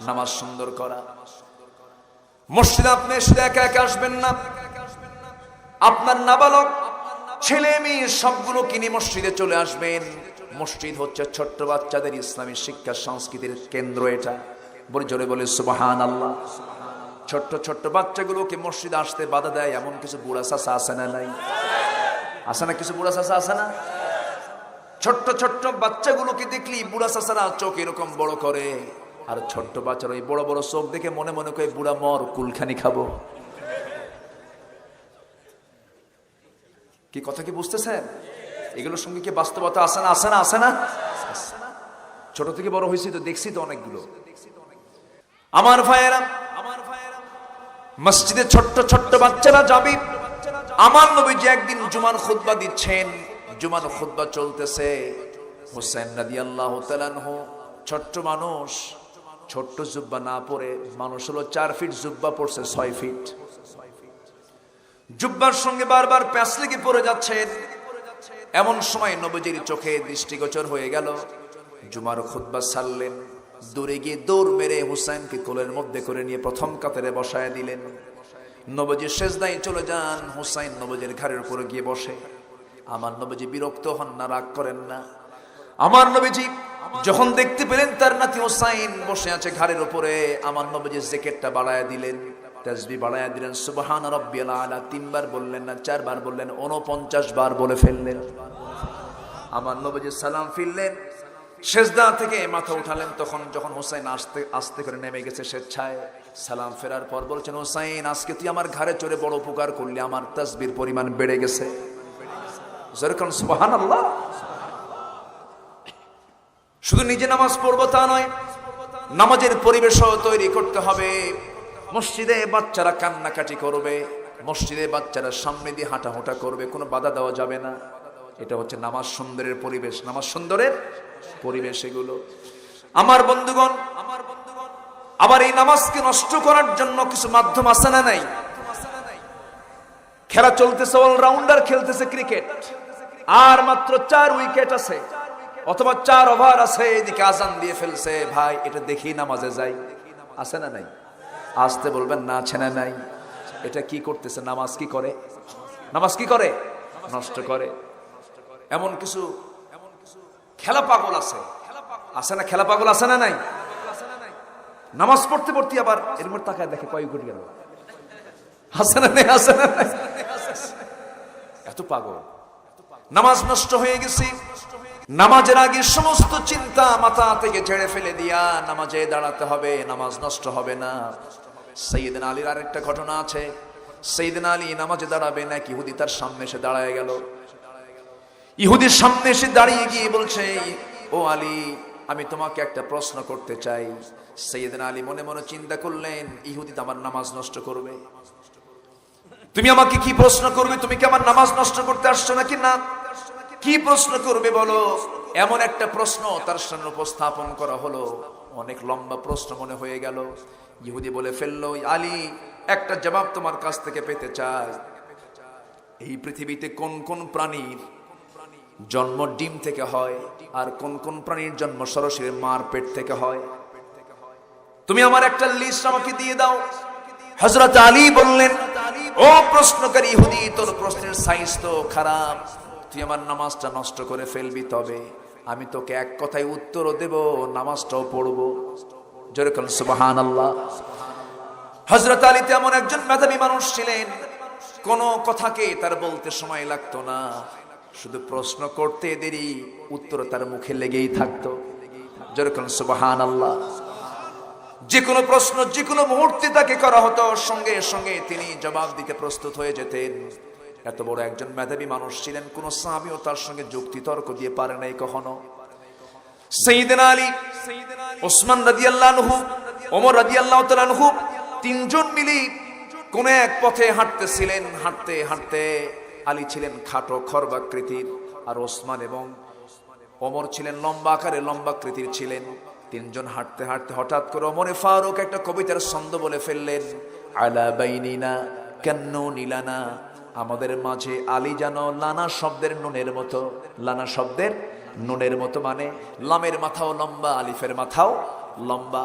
নামাজ সুন্দর করা। মসজিদে আপনি শুধু একা একা আসবেন না, আপনার নাবালক ছেলে মেয়ে সবগুলো কিনে মসজিদে চলে আসবেন। মসজিদ হচ্ছে ছোট্ট বাচ্চাদের ইসলামী শিক্ষা সংস্কৃতির কেন্দ্র। এটা বলি জোরে বলে সুবহানাল্লাহ। ছোট্ট ছোট্ট বাচ্চাগুলোকে মসজিদে আসতে বাধা দেয় এমন কিছু বুড়া চাচা আছে না নাই? আছে না? কিছু বুড়া চাচা আছে না? ছোট্ট ছোট্ট বাচ্চাগুলোকে দেখলি বুড়া চাচারা চোখ এরকম বড় করে, আর ছোট্ট বাচ্চারা ওই বড় বড় চোখ দেখে মনে মনে করে বুড়া মর, কুলখানি খাবো। কি কথা কি বুঝতেছেন? এগুলোর সঙ্গে কি বাস্তবতা আছে না? আছে না? আছে না? ছোট থেকে বড় হয়েছি তো, দেখছি তো অনেকগুলো। আমার ভাইয়েরা, মসজিদে ছোট্ট ছোট্ট বাচ্চারা যাবে। আমার নবীজি একদিন জুমার খুতবা দিচ্ছেন, জুমার খুতবা চলতেছে। হুসাইন রাদিয়াল্লাহু তাআলা আনহু ছোট্ট মানুষ, ছোট্ট জুব্বা না পরে, মানুষ হলো 4 ফিট, জুব্বা পড়ছে 6 ফিট। জুব্বার সঙ্গে বারবার প্যাঁচ লেগে পড়ে যাচ্ছেন। এমন সময় নবীজির চোখে দৃষ্টিগোচর হয়ে গেল। জুমার খুতবা ছাড়লেন, দূরে গিয়ে দৌড় মেরে হুসাইনকে কোলের মধ্যে করে নিয়ে প্রথম কাতারে বসায় দিলেন। নবীজি সেজদায় চলে যান, হুসাইন নবীজির ঘাড়ের উপরে গিয়ে বসে। আমার নবীজি বিরক্ত হন না, রাগ করেন না। আমার নবীজি যখন দেখতে পেলেন তার নাতি হুসাইন বসে আছে ঘাড়ের উপরে, আমার নবীজি জ্যাকেটটা বাড়ায় দিলেন, তাসবিহ বাড়ায় দিলেন, সুবহান রাব্বিয়াল আলা 3 বার বললেন না 4 বার বললেন, 49 বার বলে ফেললেন। আমার নবীজি সালাম ফিরলেন, সেজদা থেকে মাথা উঠালেন। তখন যখন হুসাইন আস্তে আস্তে করে নেমে গেছে স্বেচ্ছায়, সালাম ফেরার পর বলছেন, হুসাইন আজকে তুই আমার ঘাড়ে চড়ে বড় উপকার করলি, আমার তাসবির পরিমাণ বেড়ে গেছে। যেরকম সুবহানাল্লাহ। শুধু নিজে নামাজ পড়বো তা নয়, নামাজের পরিবেশও তৈরি করতে হবে। মসজিদে বাচ্চারা কান্নাকাটি করবে, মসজিদে বাচ্চারা সামনে দিয়ে হাঁটাহুটা করবে, কোনো বাধা দেওয়া যাবে না। এটা হচ্ছে নামাজ সুন্দরের পরিবেশ, নামাজ সুন্দরের পরিবেশ এগুলো। আমার বন্ধুগণ, আবার এই নামাজকে নষ্ট করার জন্য কিছু মাধ্যম আছে না নাই? খেলা চলতেছে, অলরাউন্ডার খেলতেছে ক্রিকেট, আর মাত্র 4 উইকেট আছে অথবা 4 ওভার আছে, এদিকে আজান দিয়ে ফেলছে। ভাই এটা দেখি নামাজে যাই, আছে না নাই? আসতে বলবেন না, আছে না নাই? এটা কি করতেছে? নামাজ কি করে? নামাজ কি করে? নষ্ট করে। এমন কিছু খেলা পাগল আছে, আছে না? খেলা পাগল আছে না নাই? নামাজ পড়তে পড়তে আবার এর মধ্যে তাকায় দেখে কয় উইকেট গেল, আছে না নাই? আছে না নাই? এত পাগল, নামাজ নষ্ট হয়ে গেছে। নামাজের আগে সমস্ত চিন্তা মাথা থেকে ঝেড়ে ফেলে দিয়া নামাজে দাঁড়াতে হবে, নামাজ নষ্ট হবে না। সাইয়েদনা আলীর আরেকটা ঘটনা আছে। সাইয়েদনা আলী নামাজে দাঁড়াবেন, এক ইহুদি তার সামনে এসে দাঁড়ায় গেল। ইহুদির সামনে এসে দাঁড়িয়ে গিয়ে বলছে, ও আলী, আমি তোমাকে একটা প্রশ্ন করতে চাই। সাইয়েদনা আলী মনে মনে চিন্তা করলেন, ইহুদি তো আমার নামাজ নষ্ট করবে। তুমি আমাকে কি প্রশ্ন করবে? তুমি কি আমার নামাজ নষ্ট করতে আসছো নাকি? না, কি প্রশ্ন করবে বলো? এমন একটা প্রশ্ন তার সামনে উপস্থাপন করা হলো, অনেক লম্বা প্রশ্ন মনে হয়ে গেল। ইহুদি বলে ফেললো, আলী, একটা জবাব তোমার কাছ থেকে পেতে চাই। এই পৃথিবীতে কোন কোন প্রাণীর জন্ম ডিম থেকে হয়, আর কোন কোন প্রাণীর জন্ম সরাসরি মার পেট থেকে হয়? তুমি আমার একটা লিস্ট আমাকে দিয়ে দাও। হযরত আলী বললেন, ও প্রশ্নকারী ইহুদি, তোর প্রশ্নের সাইজ তো খারাপ, তুই আমার নামাজটা নষ্ট করে ফেলবি, তবে আমি তোকে এক কথায় উত্তরও দেব, নামাজটাও পড়বো। যেরকম সুবহানাল্লাহ। হযরত আলী তেমন একজন মেধাবী মানুষ ছিলেন, কোন কথাকে তার বলতে সময় লাগতো না, শুধু প্রশ্ন করতে দেরি, উত্তর তার মুখে লেগেই থাকতো। যেরকম সুবহানাল্লাহ। যে কোনো প্রশ্ন যে কোনো মুহূর্তে তাকে করা হতো, সঙ্গে সঙ্গে তিনি জবাব দিতে প্রস্তুত হয়ে যেতেন। এত বড় একজন মেধাবী মানুষ ছিলেন, কোন সাহাবীও তার সঙ্গে যুক্তি তর্ক দিয়ে পারে নাই কখনো। সাইয়েদনা আলী, ওসমান রাদিয়াল্লাহু আনহু, ওমর রাদিয়াল্লাহু তাআলা আনহু, তিনজন মিলে কোন এক পথে হাঁটতেছিলেন। হাঁটতে হাঁটতে আলী ছিলেন খাটো খর্বাকৃতির, আর ওসমান এবং ওমর ছিলেন লম্বা আকারে লম্বাকৃতির ছিলেন। তিনজন হাঁটতে হাঁটতে হঠাৎ করে ওমরে ফারুক একটা কবিতার ছন্দ বলে ফেললেন, আলা বাইনিনা কান্নু নিলানা, আমাদের মাঝে আলী যেন লানা শব্দের নুনের মতো। লানা শব্দের নুনের মতো মানে লামের মাথাও লম্বা, আলিফের মাথাও লম্বা।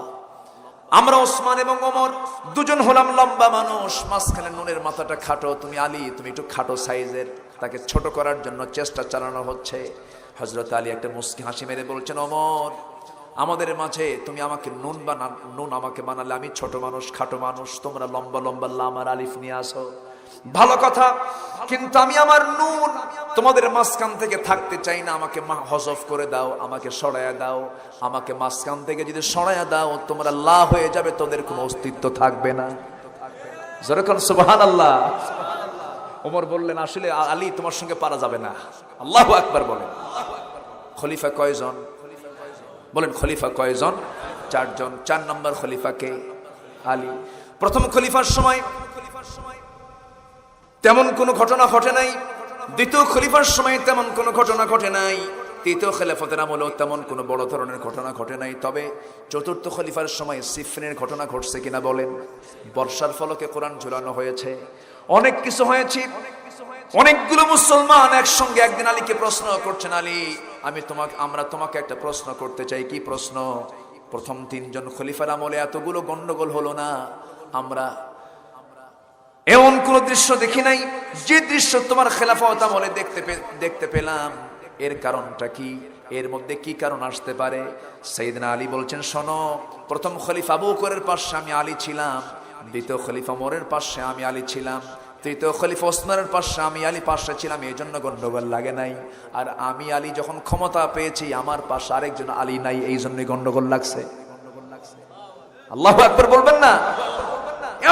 আমরা ওসমান এবং ওমর দুজন হলাম লম্বা মানুষ, মাঝখানে নুনের মাথাটা খাটো। তুমি আলী, তুমি একটু খাটো সাইজের, তাকে ছোট করার জন্য চেষ্টা চালানো হচ্ছে। হযরত আলী একটা মুস্কি হাসি মেরে বলছেন, ওমর, আমাদের মাঝে তুমি আমাকে নুন আমাকে বানালে আমি ছোট মানুষ, খাটো মানুষ, তোমরা লম্বা লম্বা লাম আর আলিফ নিয়ে আসো, ভালো কথা, কিন্তু আমি আমার নুন তোমাদের মাঝখান থেকে থাকতে চাই না, আমাকে হযফ করে দাও, আমাকে সরায়া দাও। আমাকে মাঝখান থেকে যদি সরায়া দাও, তোমরা লা হয়ে যাবে, তোদের কোনো অস্তিত্ব থাকবে না। যেরকম সুবহানাল্লাহ। ওমর বললেন, আসলে আলী, তোমার সঙ্গে পারা যাবে না। আল্লাহু আকবার বলেন। খলিফা কয়জন? বলেন খলিফা কয়জন? 4 জন। 4 নম্বর খলিফাকে আলী। প্রথম খলিফার সময় তেমন কোনো ঘটনা ঘটে নাই, দ্বিতীয় খলিফার সময় তেমন কোনো ঘটনা ঘটে নাই, তৃতীয় খেলাফতের আমলেও তেমন কোনো বড় ধরনের ঘটনা ঘটে নাই। তবে চতুর্থ খলিফার সময় সিফিনের ঘটনা ঘটছে কিনা বলেন? বর্ষার ফলকে কোরআন ঝুলানো হয়েছে, অনেক কিছু হয়েছে। অনেকগুলো মুসলমান একসঙ্গে একদিন আলীকে প্রশ্ন করছেন, আলী, আমরা তোমাকে একটা প্রশ্ন করতে চাই। কি প্রশ্ন? প্রথম 3 জন খলিফার আমলে এতগুলো গন্ডগোল হলো না, আমরা এমন কোন দৃশ্য দেখি নাই যে দৃশ্য তোমার খেলাফত আমলে দেখতে পেলাম। এর কারণটা কি? এর মধ্যে কি কারণ আসতে পারে? সাইয়েদনা আলী বলছেন, শোনো, প্রথম খলিফা আবু বকরের পাশে আমি আলী ছিলাম, দ্বিতীয় খলিফা ওমরের পাশে আমি আলী ছিলাম, তৃতীয় খলিফা ওসমানের পাশে আমি আলী পাশে ছিলাম, এই জন্য গন্ডগোল লাগে নাই। আর আমি আলী যখন ক্ষমতা পেয়েছি, আমার পাশে আরেকজন আলী নাই, এই জন্যই গন্ডগোল লাগছে। আল্লাহু আকবার বলবেন না?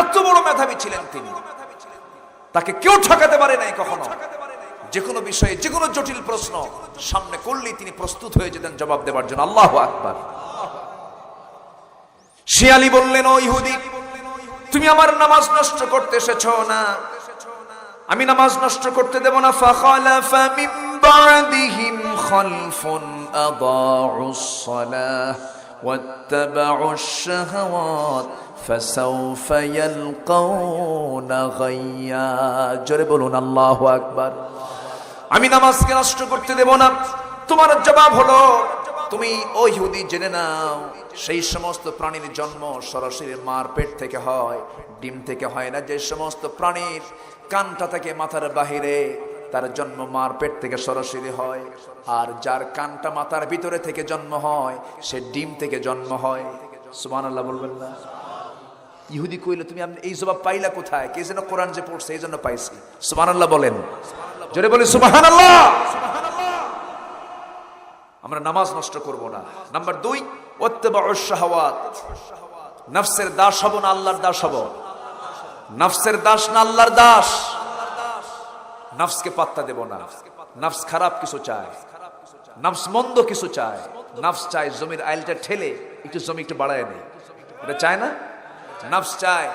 এত বড় মেধাবী ছিলেন তিনি, তাকে কেউ ঠকাতে পারে নাই কখনো। যে কোনো বিষয়ে যে কোনো জটিল প্রশ্ন সামনে করলেই তিনি প্রস্তুত হয়ে যেতেন জবাব দেওয়ার জন্য। আল্লাহু আকবার। সে আলী বললেন, ও ইহুদি, তুমি আমার নামাজ নষ্ট করতে এসেছো না, আমি নামাজ নষ্ট করতে দেব না। ফাখালাফা মিন বা'দিহিম খালফুন আদাউস সালাহ ওয়াত্তাবাউশ শাহাওয়াত ফাসাউফা ইয়ালকাউনা গায়্যা। জোরে বলুন আল্লাহু আকবার। আমি নামাজকে নষ্ট করতে দেব না। তোমার জবাব হলো, তুমি ও ইহুদি জেনে নাও, সেই সমস্ত প্রাণীর জন্ম সরাসরি মার পেট থেকে হয়, ডিম থেকে হয় না। যে সমস্ত প্রাণীর কানটা থেকে মাথার বাহিরে, তার জন্ম মার পেট থেকে সরাসরি হয়। আর যার কানটা মাথার ভিতরে থেকে জন্ম হয়, সে ডিম থেকে জন্ম হয়। সুবহানাল্লাহ বলবেন না? ইহুদি কইল, তুমি এই জবাব পাইলা কোথায়? কে যেন কোরআন যে পড়ছে এই জন্য পাইছি। সুবহানাল্লাহ বলেন, জোরে বলি সুবহানাল্লাহ। আমরা নামাজ নষ্ট করব না। নাম্বার 2, ওয়াত্তাবাউশ শাহাওয়াত। নফসের দাস হব না আল্লাহর দাস হব? নফসের দাস না আল্লাহর দাস? নফসকে পাত্তা দেব না। নফস খারাপ কিছু চায়, নফস মন্দ কিছু চায়। নফস চায় জমির আইলটা ঠেলে একটু জমি একটু বাড়ায় নেই, এটা চায় না? নফস চায়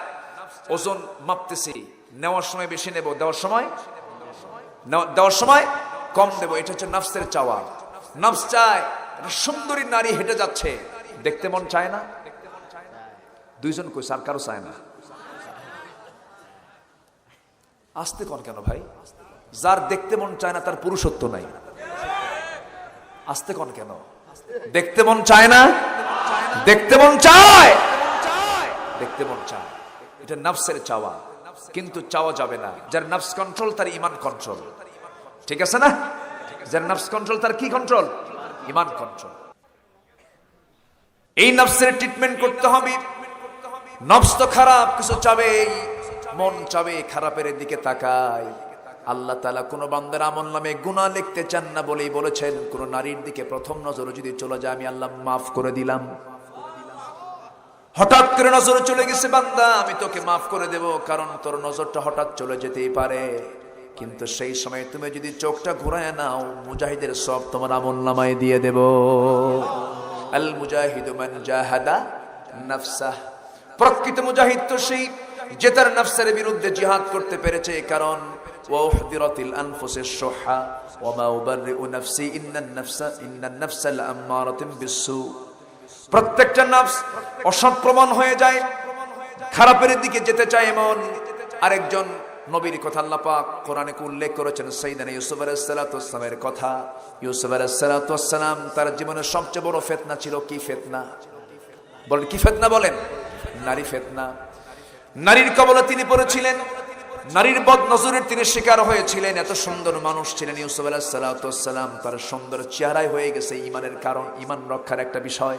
ওজন মাপতেছি, নেওয়ার সময় বেশি নেব, দেওয়ার সময় কম দেব। এটা হচ্ছে নফসের চাওয়া। নফস চায় সুন্দরী নারী হেঁটে যাচ্ছে, দেখতে মন চায় না? দুইজন কইছে, আর কারো চায় না। আসতে কোন কেন ভাই? যার দেখতে মন চায় না তার পুরুষত্ব নাই। আসতে কোন কেন? দেখতে মন চায় না, দেখতে মন চায়, দেখতে মন চায়। এটা নফসের চাওয়া, কিন্তু চাওয়া যাবে না। যার নফস কন্ট্রোল তার ঈমান কন্ট্রোল, ঠিক আছে না? যার নফস কন্ট্রোল তার কি কন্ট্রোল? ঈমান কন্ট্রোল। এই নফসের ট্রিটমেন্ট করতে হবে। নফস তো খারাপ কিছু চাবে, মন চাবে, খারাপের দিকে তাকায়। আল্লাহ তাআলা কোন বান্দার আমল নামে গুনাহ লিখতে চান না বলেই বলেছেন, কোন নারীর দিকে প্রথম নজর যদি চলে যায়, আমি আল্লাহ মাফ করে দিলাম। হঠাৎ করে নজর চলে গেছে, বান্দা আমি তোকে মাফ করে দেব, কারণ তোর নজরটা হঠাৎ চলে যেতেই পারে। কিন্তু সেই সময় তুমি যদি চোখটা ঘুরায় নাও, মুজাহিদের সব তোমার আমল নামায় দিয়ে দেব। আল মুজাহিদু মান জাহাদা নাফসাহ। প্রকৃত মুজাহিদ তো সেই যে তার নফসের বিরুদ্ধে জিহাদ করতে পেরেছে। কারণ ওয়াহদিরাতিল আনফুসিশ শুহা ওয়া মা উবাররিউ নাফসি ইন্নান নাফসা লাআম্মারাতুম বিসসু। প্রত্যেকটা নফস অসৎ প্রমাণ হয়ে যায়, খারাপের দিকে যেতে চায় মন। আরেকজন নবীর কথা আল্লাহ পাক কোরআনে উল্লেখ করেছেন, সাইয়েদনা ইউসুফ আলাইহিস সালাতু ওয়াস সালামের কথা। ইউসুফ আলাইহিস সালাতু ওয়াস সালাম তার জীবনের সবচেয়ে বড় ফিতনা ছিল কি ফিতনা? বলেন কি ফিতনা? বলেন। নারী ফিতনা। নারীর কবলে তিনি পড়েছিলেন, নারীর বদ নজরের তিনি শিকার হয়েছিলেন। এত সুন্দর মানুষ ছিলেন ইউসুফ আলাইহিস সালাতু ওয়াস সালাম, তার সুন্দর চেহারায় হয়ে গেছে ঈমানের কারণ, ঈমান রক্ষার একটা বিষয়।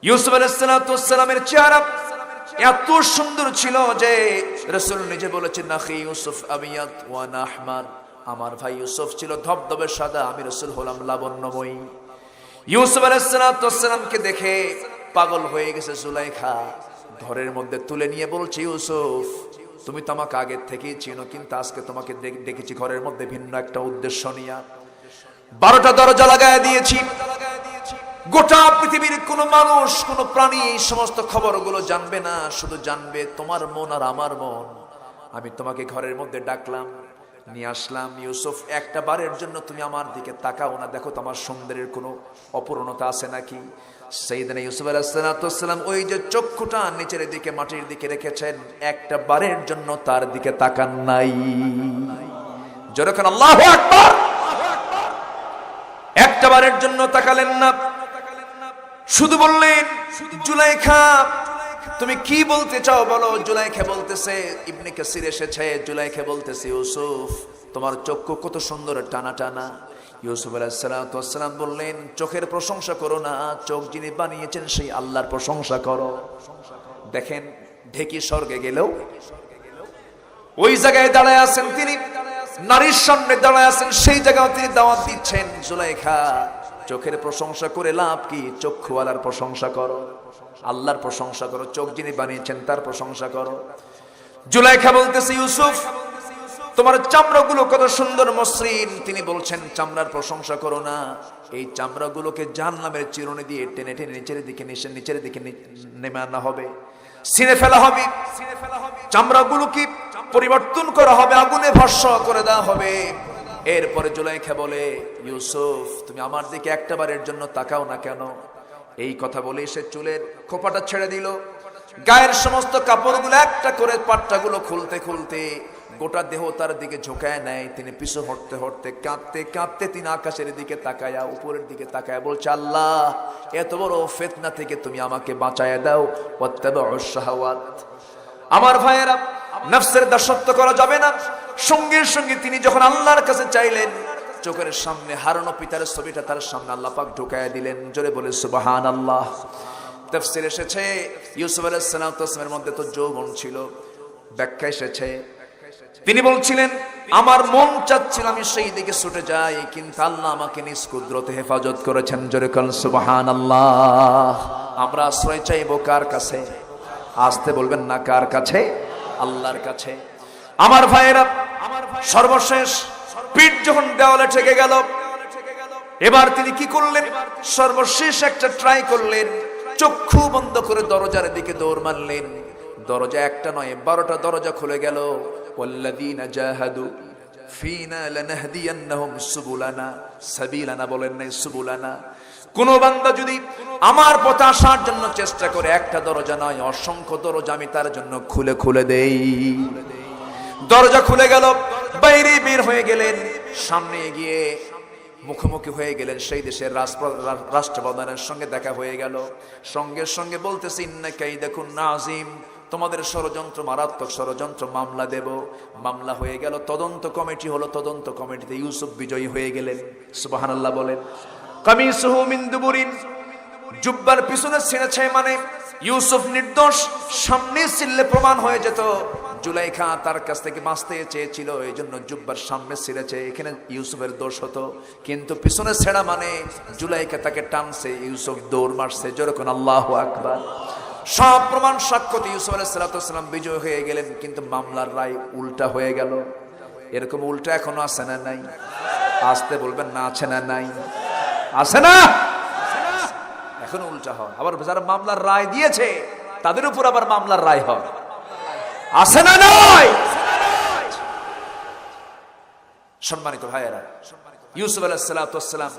ইউসুফ আলাইহিস সালাতু ওয়াস সালামের চেহারা এত সুন্দর ছিল যে রাসূল নিজে বলেছেন, নাখি ইউসুফ আবিয়াদ ওয়া আনা আহমার। আমার ভাই ইউসুফ ছিল ধবধবে সাদা, আমি রাসূল হলাম লাবণ্যময়ী। ইউসুফ আলাইহিস সালাতু ওয়াস সালামকে দেখে পাগল হয়ে গেছে জুলাইখা। ঘরের মধ্যে তুলে নিয়ে বলছে, ইউসুফ তুমি তো আমাকে আগের থেকেই চিনো, কিন্তু আজকে তোমাকে দেখেছি ঘরের মধ্যে ভিন্ন একটা উদ্দেশ্য নিয়ে। 12টা দরজা লাগায় দিয়েছি। গোটা পৃথিবীর কোন মানুষ, কোন প্রাণী এই সমস্ত খবরগুলো জানবে না, শুধু জানবে তোমার মন আর আমার মন। আমি তোমাকে ঘরের মধ্যে ডাকলাম, নিয়ে আসলাম। ইউসুফ একটা বারের জন্য তুমি আমার দিকে তাকাও না, দেখো তোমার সৌন্দর্যের কোনো অপূর্ণতা আছে নাকি। সাইয়েদনা ইউসুফ আলাইহিস সালাতু ওয়াস সালাম ওই যে চক্ষুটা নিচের দিকে মাটির দিকে রেখেছেন, একটা বারের জন্য তার দিকে তাকান নাই। যখন আল্লাহু আকবার, একটা বারের জন্য তাকালেন না, শুধু বললেন, জুলাইখা তুমি কি বলতে চাও বলো। জুলাইখা বলতেছে, ইবনে কাসির এসেছে, জুলাইখা বলতেছে, ইউসুফ তোমার চক্ষু কত সুন্দর টানা টানা। ইউসুফ আলাইহিস সালাতু ওয়াস সালাম বললেন, চোখের প্রশংসা করো না, চোখ যিনি বানিয়েছেন সেই আল্লাহর প্রশংসা করো। দেখেন ঢেকি স্বর্গে গেলেও ওই জায়গায় দাঁড়ায় আছেন তিনি, নারীর সামনে দাঁড়ায় আছেন, সেই জায়গায় তিনি দাওয়াত দিচ্ছেন, জুলাইখা চোখের প্রশংসা করে লাভ কি? চক্ষুওয়ালার প্রশংসা করো, আল্লাহর প্রশংসা করো, চোখ যিনি বানিয়েছেন তার প্রশংসা করো। জুলাইখা বলতেছে, ইউসুফ তোমার চামড়াগুলো কত সুন্দর মসৃণ। তিনি বলছেন চামড়ার প্রশংসা করো না, এই চামড়াগুলোকে জাহান্নামের চিরুনি দিয়ে টেনে টেনে নিচের দিকে নেমে আনা হবে, ছিঁড়ে ফেলা হবে। চামড়াগুলো কি পরিবর্তন করা হবে, আগুনে ভস্ম করে দেওয়া হবে। এরপরে জুলাইখা বলে, ইউসুফ তুমি আমার দিকে একটাবারের জন্য তাকাও না কেন? এই কথা বলে সে চুলের খোপাটা ছেড়ে দিল, গায়ের সমস্ত কাপড়গুলো একটা করে পাট্টাগুলো খুলতে খুলতে গোটা দেহ তার দিকে ঝোঁকায় নেয়। তিনি পিছু হটতে হটতে কাঁদতে কাঁদতে তিনি আকাশের দিকে তাকায়া, উপরের দিকে তাকায়া বলছে, আল্লাহ এত বড় ফিতনা থেকে তুমি আমাকে বাঁচায় দাও। ওয়াত্তাবাউশ শাহাওয়াত। আমার ভাইয়েরা, নফসের দাসত্ব করা যাবে না। সঙ্গে সঙ্গে তিনি যখন আল্লাহর কাছে চাইলেন, চোখের সামনে হারানো পিতার ছবিটা তার সামনে আল্লাহ পাক ঢুকায়া দিলেন। জোরে বলে সুবহানাল্লাহ। তাফসীর এসেছে ইউসুফ আলাইহিস সালামের মধ্যে তো যৌবন ছিল। ব্যাখ্যা এসেছে তিনি বলছিলেন, আমার মন চাচ্ছিল আমি সেই দিকে ছুটে যাই, কিন্তু আল্লাহ আমাকে নিজ কুদরতে হেফাজত করেছেন। জোরে বলেন সুবহানাল্লাহ। আমরা আশ্রয় চাইবো কার কাছে? আসতে বলবেন না, কার কাছে? আল্লাহর কাছে। আমার ভাইয়েরা, সর্বশেষ পিঠ যখন দেওয়ালে ঠেকে গেল, এবার তিনি কি করলেন? সর্বশেষ একটা ট্রাই করলেন, চক্ষু বন্ধ করে দরজার দিকে দৌড় মারলেন। দরজা একটা নয়, 12টা দরজা খুলে গেল। ওয়াল্লাযীনা জাহাদু ফীনা লানাহদিয়ান্নাহুম সুবুলানা, সাবিলানা বলেন নাই, সুবুলানা। কোন বান্দা যদি আমার পথে আসার জন্য চেষ্টা করে, একটা দরজা নয় অসংখ্য দরজা আমি তার জন্য খুলে খুলে দেই। দরজা খুলে গেল, বাইরে বের হয়ে গেলেন, সামনে গিয়ে মুখোমুখি হয়ে গেলেন সেই দেশের রাষ্ট্রপ্রধানের সঙ্গে দেখা হয়ে গেল। সঙ্গে সঙ্গে বলতেছে, ইন্না কাইদাকুন্না আযীম, তোমাদের ষড়যন্ত্র মারাত্মক ষড়যন্ত্র, মামলা দেব। মামলা হয়ে গেল, তদন্ত কমিটি হলো, তদন্ত কমিটিতে ইউসুফ বিজয়ী হয়ে গেলেন। সুবহানাল্লাহ বলেন। কামিসুহু মিন দুবুরিন, জুব্বার পিছনে ছিঁড়েছে মানে ইউসুফ নির্দোষ। সামনে ছিঁড়লে প্রমাণ হয়ে যেত। জুলাইখা তার কাছ থেকে বাঁচতে চেয়েছিল, এই জন্য জুব্বার সামনে ছিঁড়েছে, এখানে ইউসুফের দোষ হতো। কিন্তু পিছনে ছেঁড়া মানে জুলাইখা তাকে টানছে, ইউসুফ দৌড় মারছে। যেরকম আল্লাহু আকবার। সব প্রমাণ সাক্ষ্যতে ইউসুফ আলাইহিস সালাম বিজয় হয়ে গেলেন, কিন্তু মামলার রায় উল্টা হয়ে গেল। এরকম উল্টা এখনো আছে না নাই? আসতে বলবেন না, আছে না নাই? আছে না? এখন উল্টা হয়। আবার যারা মামলার রায় দিয়েছে তাদের উপর আবার মামলার রায় হয়। আছে না নয়? সম্মানিত ভাইয়েরা, ইউসুফ আলাইহিস সালাম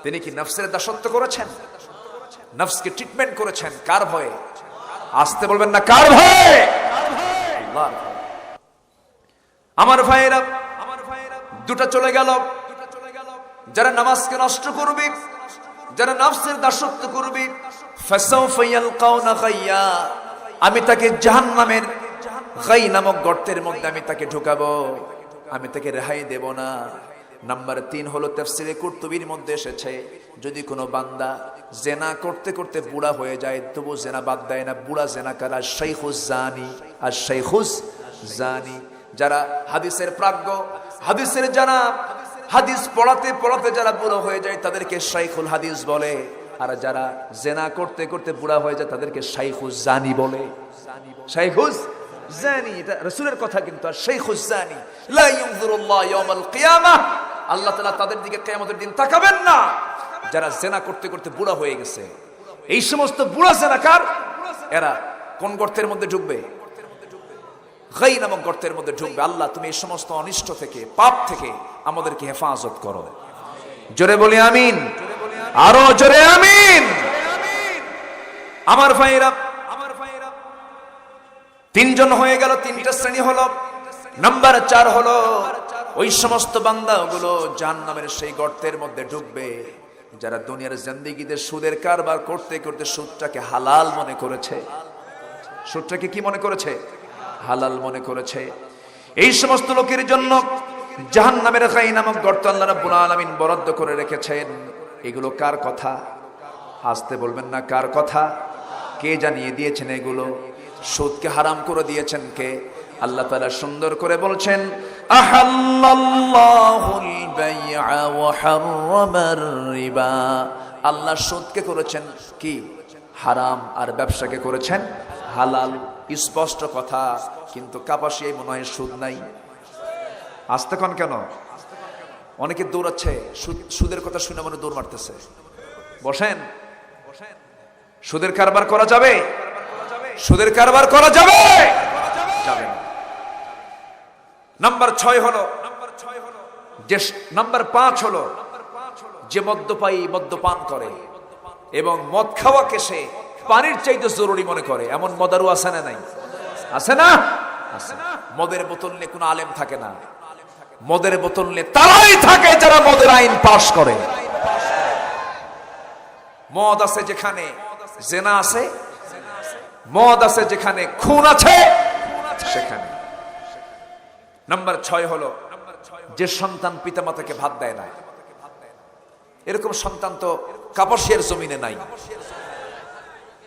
তিনি কি নফসের দাসত্ব করেছেন? নফসকে ট্রিটমেন্ট করেছেন কার ভয়ে? আসতে বলবেন না, কার ভয়ে? আল্লাহর ভয়ে। আমার ভাইয়েরা, দুটা চলে গেল। যারা নামাজকে নষ্ট করবে, যারা নফসের দাসত্ব করবে, ফাসাউফা ইয়ালকাউনা গাইয়া, আমি তাকে জাহান্নামের গাই নামক গর্তের মধ্যে আমি তাকে ঢুকাবো, আমি তাকে রেহাই দেব না। নাম্বার 3 হলো তাফসীরে কুরতুবীর মধ্যে এসেছে, যদি কোনো বান্দা জেনা করতে করতে বুড়া হয়ে যায় তবু জেনা বাদ দেয় না, বুড়া জেনাকার আর শাইখুজ জানি, আর শাইখুজ জানি। যারা হাদিসের প্রাজ্ঞ, হাদিসের জানা, হাদিস পড়াতে পড়াতে যারা বুড়া হয়ে যায় তাদেরকে শাইখুল হাদিস বলে। আর যারা জেনা করতে করতে বুড়া হয়ে যায় তাদেরকে শাইখুজ জানি বলে। শাইখুজ জানি, এটা রাসূলের কথা কিন্তু। আর শাইখুজ জানি লা ইয়ানজুরুল্লাহ ইয়াউমাল কিয়ামাহ, আল্লাহ তাআলা তাদের দিকে কিয়ামতের দিন তাকাবেন না যারা জেনা করতে করতে বুড়া হয়ে গেছে। এই সমস্ত বুড়া জেনাকার এরা কোন গর্তের মধ্যে ঢুকবে? গাই নামক গর্তের মধ্যে ঢুকবে। আল্লাহ তুমি এই সমস্ত অনিষ্ট থেকে, পাপ থেকে আমাদেরকে হেফাজত করো। জোরে বলি আমিন, আরো জোরে আমিন। আমার ভাইরা, 3 জন হয়ে গেল, 3টা শ্রেণী হলো। নাম্বার 4 হলো ওই সমস্ত বান্দাগুলো জাহান্নামের সেই গর্তের মধ্যে ঢুকবে যারা দুনিয়ার জিন্দেগিতে সুদের কারবার করতে করতে সুদটাকে হালাল মনে করেছে। সুদটাকে কি মনে করেছে? হালাল মনে করেছে। এই সমস্ত লোকের জন্য জাহান্নামের গাই নামক গর্ত আল্লাহ রাব্বুল আলামিন বরাদ্দ করে রেখেছেন। এগুলো কার কথা? আসতে বলবেন না, কার কথা? কে জানিয়ে দিয়েছেন এগুলো? সুদকে হারাম করে দিয়েছেন কে? আল্লাহ তাআলা সুন্দর করে বলছেন, আহাল্লাল্লাহুল বাই'a ওয়া হাররামার রিবা। আল্লাহ সুদকে করেছেন কি? হারাম, আর ব্যবসাকে করেছেন হালাল। স্পষ্ট কথা। কিন্তু কাপাসিয়ায় মনে হয় সুদ নাই। আসতে কন কেন? অনেকে দৌড়াচ্ছে, সুদের কথা শুনে মনে দৌড় মারতেছে। বসেন, সুদের কারবার করা যাবে? সুদের কারবার করা যাবে? যাবে না। নাম্বার 6 হলো যে, নাম্বার 5 হলো যে মদ্যপায়ী মদ্যপান করে এবং মদ খাওয়াকে সে পানির চাইতে জরুরি মনে করে, এমন মদারু আছে না নাই? আছে না? আছে। মদের বোতল নিয়ে কোনো আলেম থাকে না, মদের বোতল নিয়ে তারাই থাকে যারা মদের আইন পাশ করে। মদ আছে যেখানে জেনা আছে, মদ আছে যেখানে খুন আছে সেখানে। নাম্বার 6 হলো যে সন্তান পিতামাতাকে ভাত দেয় না। এরকম সন্তান তো কাপাসিয়ার জমিনে নাই।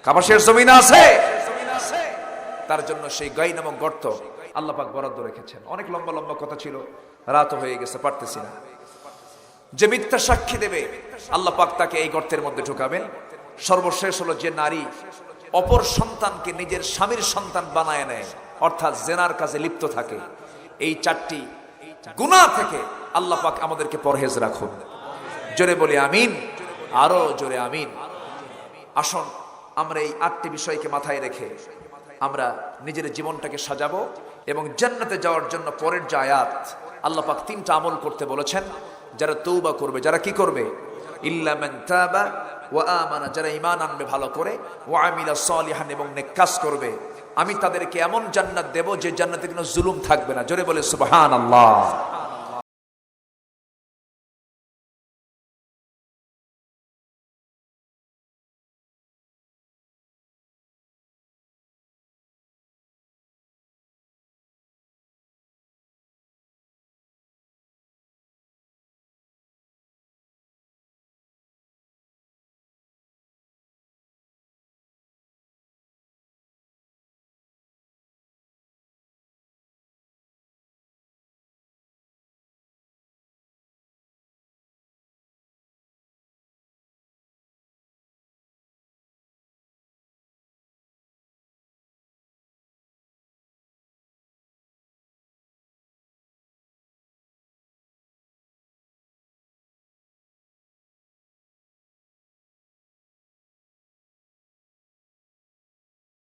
কাপাসিয়ার জমিনে আছে, তার জন্য সেই গাই নামক গর্ত আল্লাহ পাক বরাদ্দ রেখেছেন। অনেক লম্বা লম্বা কথা ছিল, রাত হয়ে গেছে, পারতেছি না। যে মিথ্যা সাক্ষী দেবে আল্লাহ পাক তাকে এই গর্তের মধ্যে ঢুকাবেন। সর্বশেষ হলো যে নারী অপর সন্তানকে নিজের স্বামীর সন্তান বানায় নেয়, অর্থাৎ জেনার কাজে লিপ্ত থাকে। এই 4টি গুনাহ থেকে আল্লাহ পাক আমাদেরকে পরহেজ রাখুন। জোরে বলি আমিন, আরো জোরে আমিন। আসুন আমরা এই 8টি বিষয়কে মাথায় রেখে আমরা নিজের জীবনটাকে সাজাবো এবং জান্নাতে যাওয়ার জন্য পরের যে আয়াত আল্লাহ পাক 3টা আমল করতে বলেছেন। যারা তওবা করবে, যারা কি করবে? ইল্লা মান তাবা ওয়া আমানা, যারা ঈমান আনবে ভালো করে, ওয়া আমিলা সলিহান, এবং নেক কাজ করবে, আমি তাদেরকে এমন জান্নাত দেব যে জান্নাতে কোনো জুলুম থাকবে না। জোরে বলে সুবহানাল্লাহ।